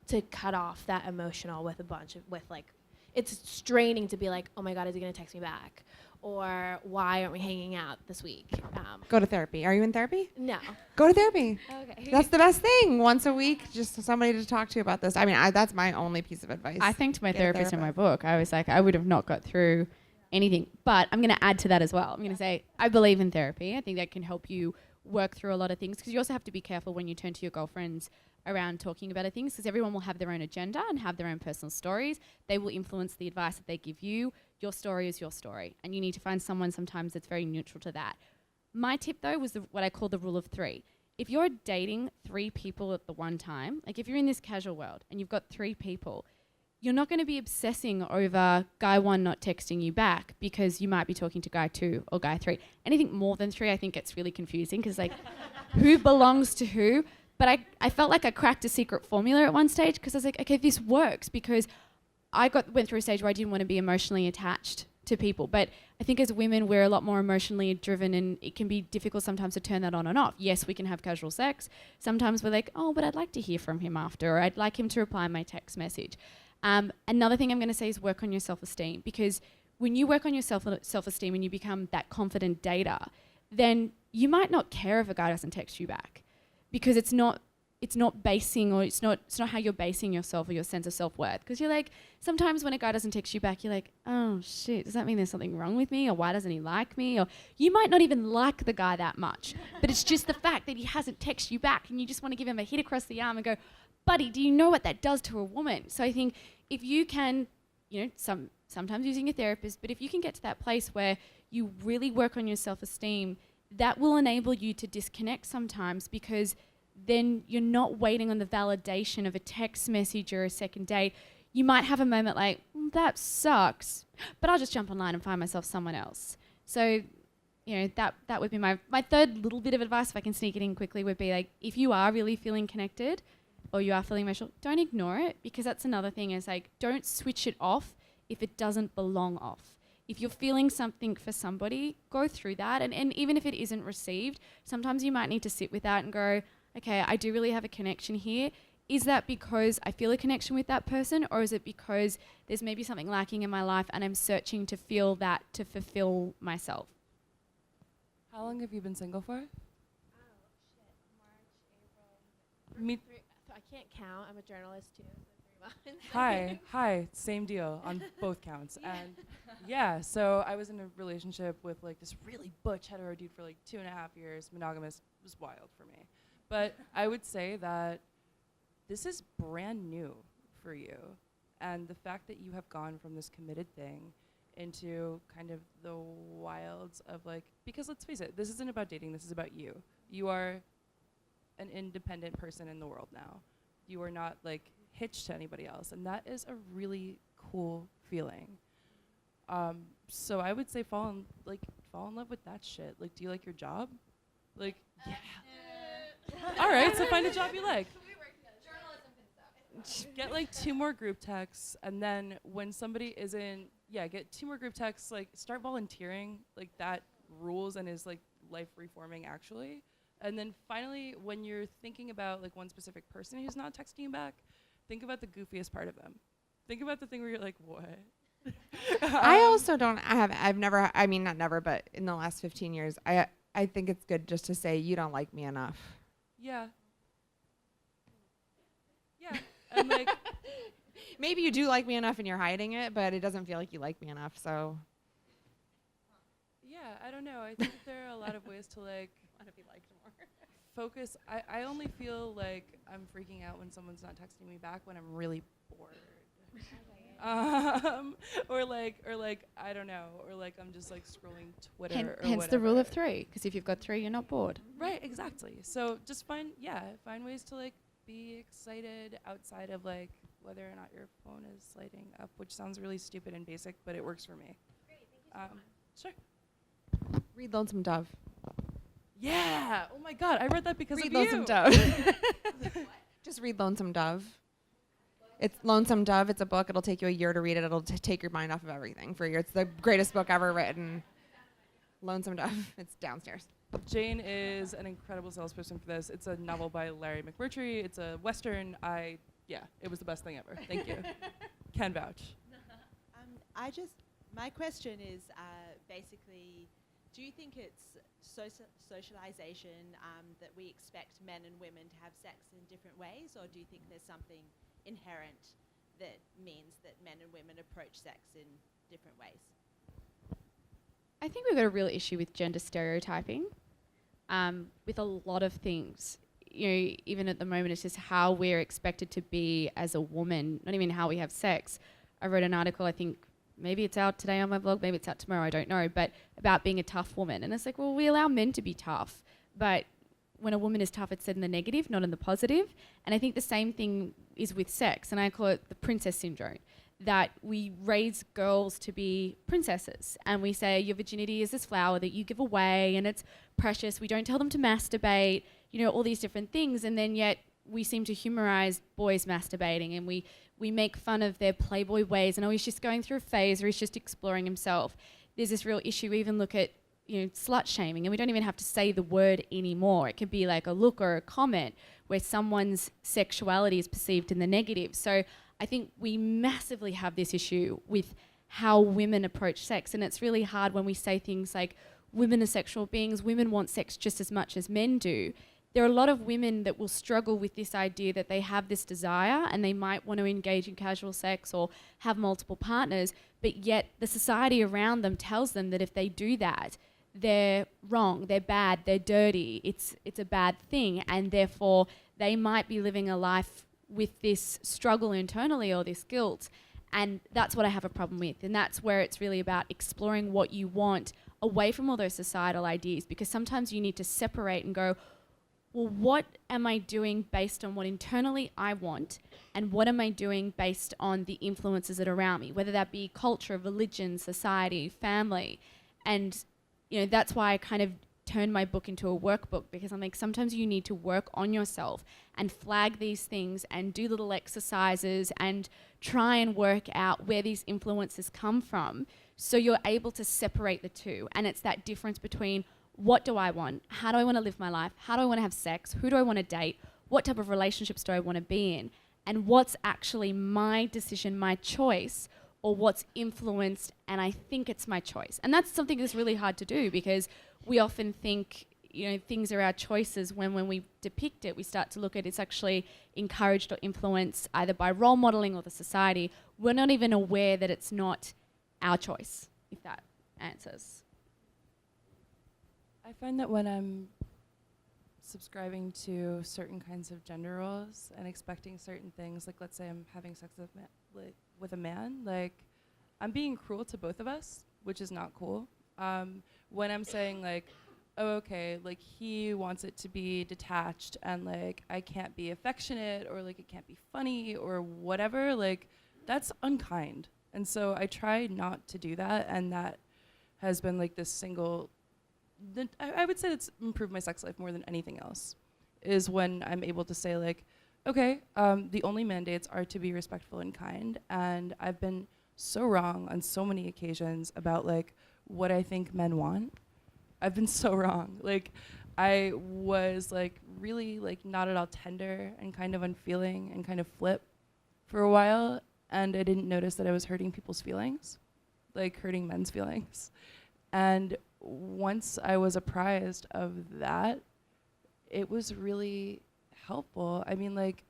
to cut off that emotional with like, it's straining to be like, oh my God, is he gonna text me back? Or why aren't we hanging out this week? Go to therapy. Are you in therapy? No. Go to therapy. Okay. That's the best thing. Once a week, just somebody to talk to about this. I mean, that's my only piece of advice. I thanked my Get a therapist in my therapist. book. I was like, I would have not got through anything. But I'm going to add to that as well. I'm going to say, I believe in therapy. I think that can help you work through a lot of things, because you also have to be careful when you turn to your girlfriends around talking about things, because everyone will have their own agenda and have their own personal stories. They will influence the advice that they give you. Your story is your story, and you need to find someone sometimes that's very neutral to that. My tip, though, was what I call the rule of 3. If you're dating 3 people at the one time, like if you're in this casual world and you've got 3 people, you're not going to be obsessing over guy 1 not texting you back because you might be talking to guy 2 or guy 3. Anything more than 3, I think gets really confusing, because like who belongs to who? But I felt like I cracked a secret formula at one stage, because I was like, okay, this works, because I went through a stage where I didn't want to be emotionally attached to people. But I think as women, we're a lot more emotionally driven, and it can be difficult sometimes to turn that on and off. Yes, we can have casual sex. Sometimes we're like, oh, but I'd like to hear from him after, or I'd like him to reply my text message. Another thing I'm going to say is work on your self-esteem, because when you work on your self-esteem and you become that confident dater, then you might not care if a guy doesn't text you back, because it's not basing, or it's not how you're basing yourself or your sense of self-worth. Because you're like, sometimes when a guy doesn't text you back, you're like, oh shit, does that mean there's something wrong with me? Or why doesn't he like me? Or you might not even like the guy that much, but it's just the fact that he hasn't texted you back, and you just want to give him a hit across the arm and go, buddy, do you know what that does to a woman? So I think if you can, sometimes using a therapist, but if you can get to that place where you really work on your self-esteem, that will enable you to disconnect sometimes, because then you're not waiting on the validation of a text message or a second date. You might have a moment like, that sucks, but I'll just jump online and find myself someone else. So, that would be my third little bit of advice, if I can sneak it in quickly, would be like, if you are really feeling connected or you are feeling emotional, don't ignore it, because that's another thing, is like, don't switch it off if it doesn't belong off. If you're feeling something for somebody, go through that. And even if it isn't received, sometimes you might need to sit with that and go, okay, I do really have a connection here. Is that because I feel a connection with that person, or is it because there's maybe something lacking in my life and I'm searching to feel that to fulfill myself? How long have you been single for? March, April. Me. So I can't count. I'm a journalist too. So 3 months. Hi, same deal on both counts. And yeah, so I was in a relationship with like this really butch hetero dude for like 2.5 years. Monogamous. Was wild for me. But I would say that this is brand new for you. And the fact that you have gone from this committed thing into kind of the wilds of like, because let's face it, this isn't about dating, this is about you. You are an independent person in the world now. You are not like hitched to anybody else. And that is a really cool feeling. So I would say fall in love with that shit. Like, do you like your job? Like, yeah. All right, so find a job you like. Get like 2 more group texts, and then when somebody isn't, get 2 more group texts. Like, start volunteering. Like, that rules and is like life reforming actually. And then finally, when you're thinking about like one specific person who's not texting you back, think about the goofiest part of them. Think about the thing where you're like, what? I also don't. I've never. I mean, not never, but in the last 15 years, I think it's good just to say you don't like me enough. Yeah. Yeah. And like, Maybe you do like me enough and you're hiding it, but it doesn't feel like you like me enough. So. yeah, I don't know. I think there are a lot of ways to like Want to be liked more. focus. I only feel like I'm freaking out when someone's not texting me back when I'm really bored. Or like I don't know, or like I'm just like scrolling Twitter or Hence whatever. the rule of 3, because if you've got 3, you're not bored. Right, exactly. So just find ways to like be excited outside of like whether or not your phone is lighting up, which sounds really stupid and basic, but it works for me. Great, thank you so much. Sure. Read Lonesome Dove. Yeah. Oh my God, I read that because Read of Lonesome you. Dove. Just read Lonesome Dove. It's Lonesome Dove. It's a book. It'll take you a year to read it. It'll take your mind off of everything for a year. It's the greatest book ever written. Lonesome Dove. It's downstairs. Jane is an incredible salesperson for this. It's a novel by Larry McMurtry. It's a Western. It was the best thing ever. Thank you. Can vouch. My question is basically, do you think it's socialization that we expect men and women to have sex in different ways, or do you think there's something inherent that means that men and women approach sex in different ways? I think we've got a real issue with gender stereotyping with a lot of things. You know, even at the moment, it's just how we're expected to be as a woman, not even how we have sex. I wrote an article, I think maybe it's out today on my blog, maybe it's out tomorrow, I don't know, but about being a tough woman. And it's like, well, we allow men to be tough, but when a woman is tough, it's said in the negative, not in the positive. And I think the same thing is with sex, and I call it the princess syndrome, that we raise girls to be princesses, and we say your virginity is this flower that you give away and it's precious. We don't tell them to masturbate, you know, all these different things, and then yet we seem to humorize boys masturbating, and we make fun of their playboy ways, and oh, he's just going through a phase, or he's just exploring himself. There's this real issue. We even look at, you know, slut shaming, and we don't even have to say the word anymore. It could be like a look or a comment where someone's sexuality is perceived in the negative. So I think we massively have this issue with how women approach sex, and it's really hard when we say things like women are sexual beings, women want sex just as much as men do. There are a lot of women that will struggle with this idea that they have this desire and they might want to engage in casual sex or have multiple partners, but yet the society around them tells them that if they do that, they're wrong, they're bad, they're dirty, it's a bad thing, and therefore they might be living a life with this struggle internally or this guilt. And that's what I have a problem with. And that's where it's really about exploring what you want away from all those societal ideas, because sometimes you need to separate and go, well, what am I doing based on what internally I want, and what am I doing based on the influences that are around me, whether that be culture, religion, society, family. And, you know, that's why I kind of turned my book into a workbook, because I'm like, sometimes you need to work on yourself and flag these things and do little exercises and try and work out where these influences come from, so you're able to separate the two. And it's that difference between, what do I want? How do I want to live my life? How do I want to have sex? Who do I want to date? What type of relationships do I want to be in? And what's actually my decision, my choice, or what's influenced and I think it's my choice. And that's something that's really hard to do, because we often think, you know, things are our choices, when we depict it, we start to look at it's actually encouraged or influenced either by role modeling or the society. We're not even aware that it's not our choice, if that answers. I find that when I'm subscribing to certain kinds of gender roles and expecting certain things, like let's say I'm having sex with a man, like I'm being cruel to both of us, which is not cool. When I'm saying like, oh, okay, like he wants it to be detached and like I can't be affectionate or like it can't be funny or whatever, like that's unkind. And so I try not to do that, and that has been like this single, I would say it's improved my sex life more than anything else, is when I'm able to say like, okay, the only mandates are to be respectful and kind, and I've been so wrong on so many occasions about like what I think men want. I've been so wrong. Like, I was like really like not at all tender and kind of unfeeling and kind of flip for a while, and I didn't notice that I was hurting people's feelings, like hurting men's feelings. And once I was apprised of that, it was really helpful. I mean, like,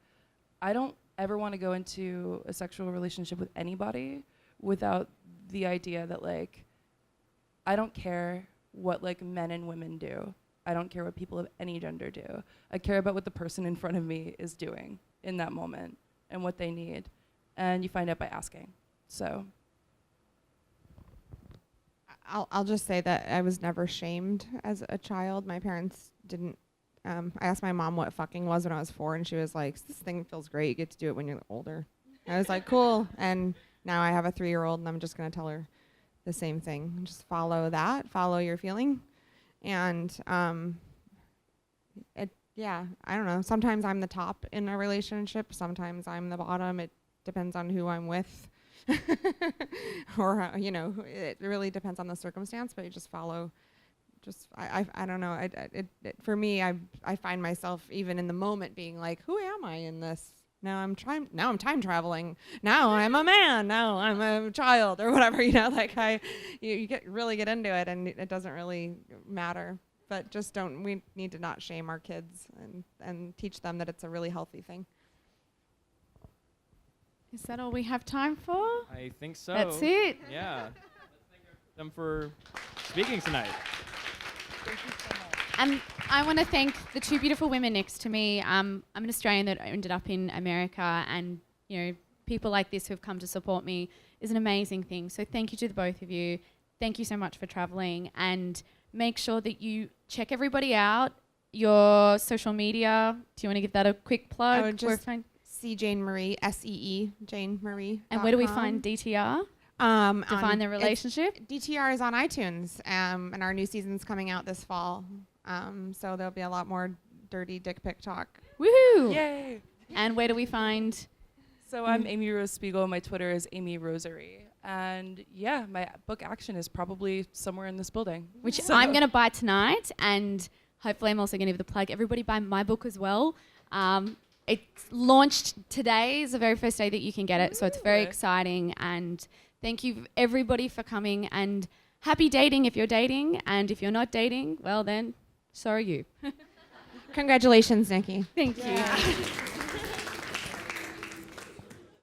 I don't ever want to go into a sexual relationship with anybody without the idea that like, I don't care what like men and women do. I don't care what people of any gender do. I care about what the person in front of me is doing in that moment and what they need. And you find out by asking. So I'll just say that I was never shamed as a child. My parents didn't. I asked my mom what fucking was when I was 4, and she was like, "This thing feels great. You get to do it when you're older." I was like, "Cool." And now I have a 3-year-old, and I'm just gonna tell her the same thing. Just follow that. Follow your feeling. And yeah, I don't know. Sometimes I'm the top in a relationship. Sometimes I'm the bottom. It depends on who I'm with. Or, you know, it really depends on the circumstance, but you just follow. I don't know. For me, I find myself even in the moment being like, who am I in this? Now I'm time traveling. Now I'm a man. Now I'm a child or whatever, you know, like you really get into it, and it doesn't really matter. But we need to not shame our kids and teach them that it's a really healthy thing. Is that all we have time for? I think so. That's it. Yeah. Let's thank them for speaking tonight. And I want to thank the 2 beautiful women next to me. I'm an Australian that ended up in America, and you know, people like this who have come to support me is an amazing thing. So thank you to the both of you. Thank you so much for traveling, and make sure that you check everybody out. Your social media. Do you want to give that a quick plug? I would just see Jane Marie, SEE, Jane Marie. And where do we find DTR? Define the relationship. DTR is on iTunes, and our new season's coming out this fall. So there'll be a lot more dirty dick pic talk. Woohoo! yay. And where do we find? So I'm Amy Rose Spiegel. My Twitter is Amy Rosary. And yeah, my book Action is probably somewhere in this building. Which I'm going to buy tonight, and hopefully I'm also going to give the plug. Everybody buy my book as well. It's launched today is the very first day that you can get it, so it's very exciting. And thank you everybody for coming, and happy dating if you're dating, and if you're not dating, well then, so are you. Congratulations, Nikki. Thank you.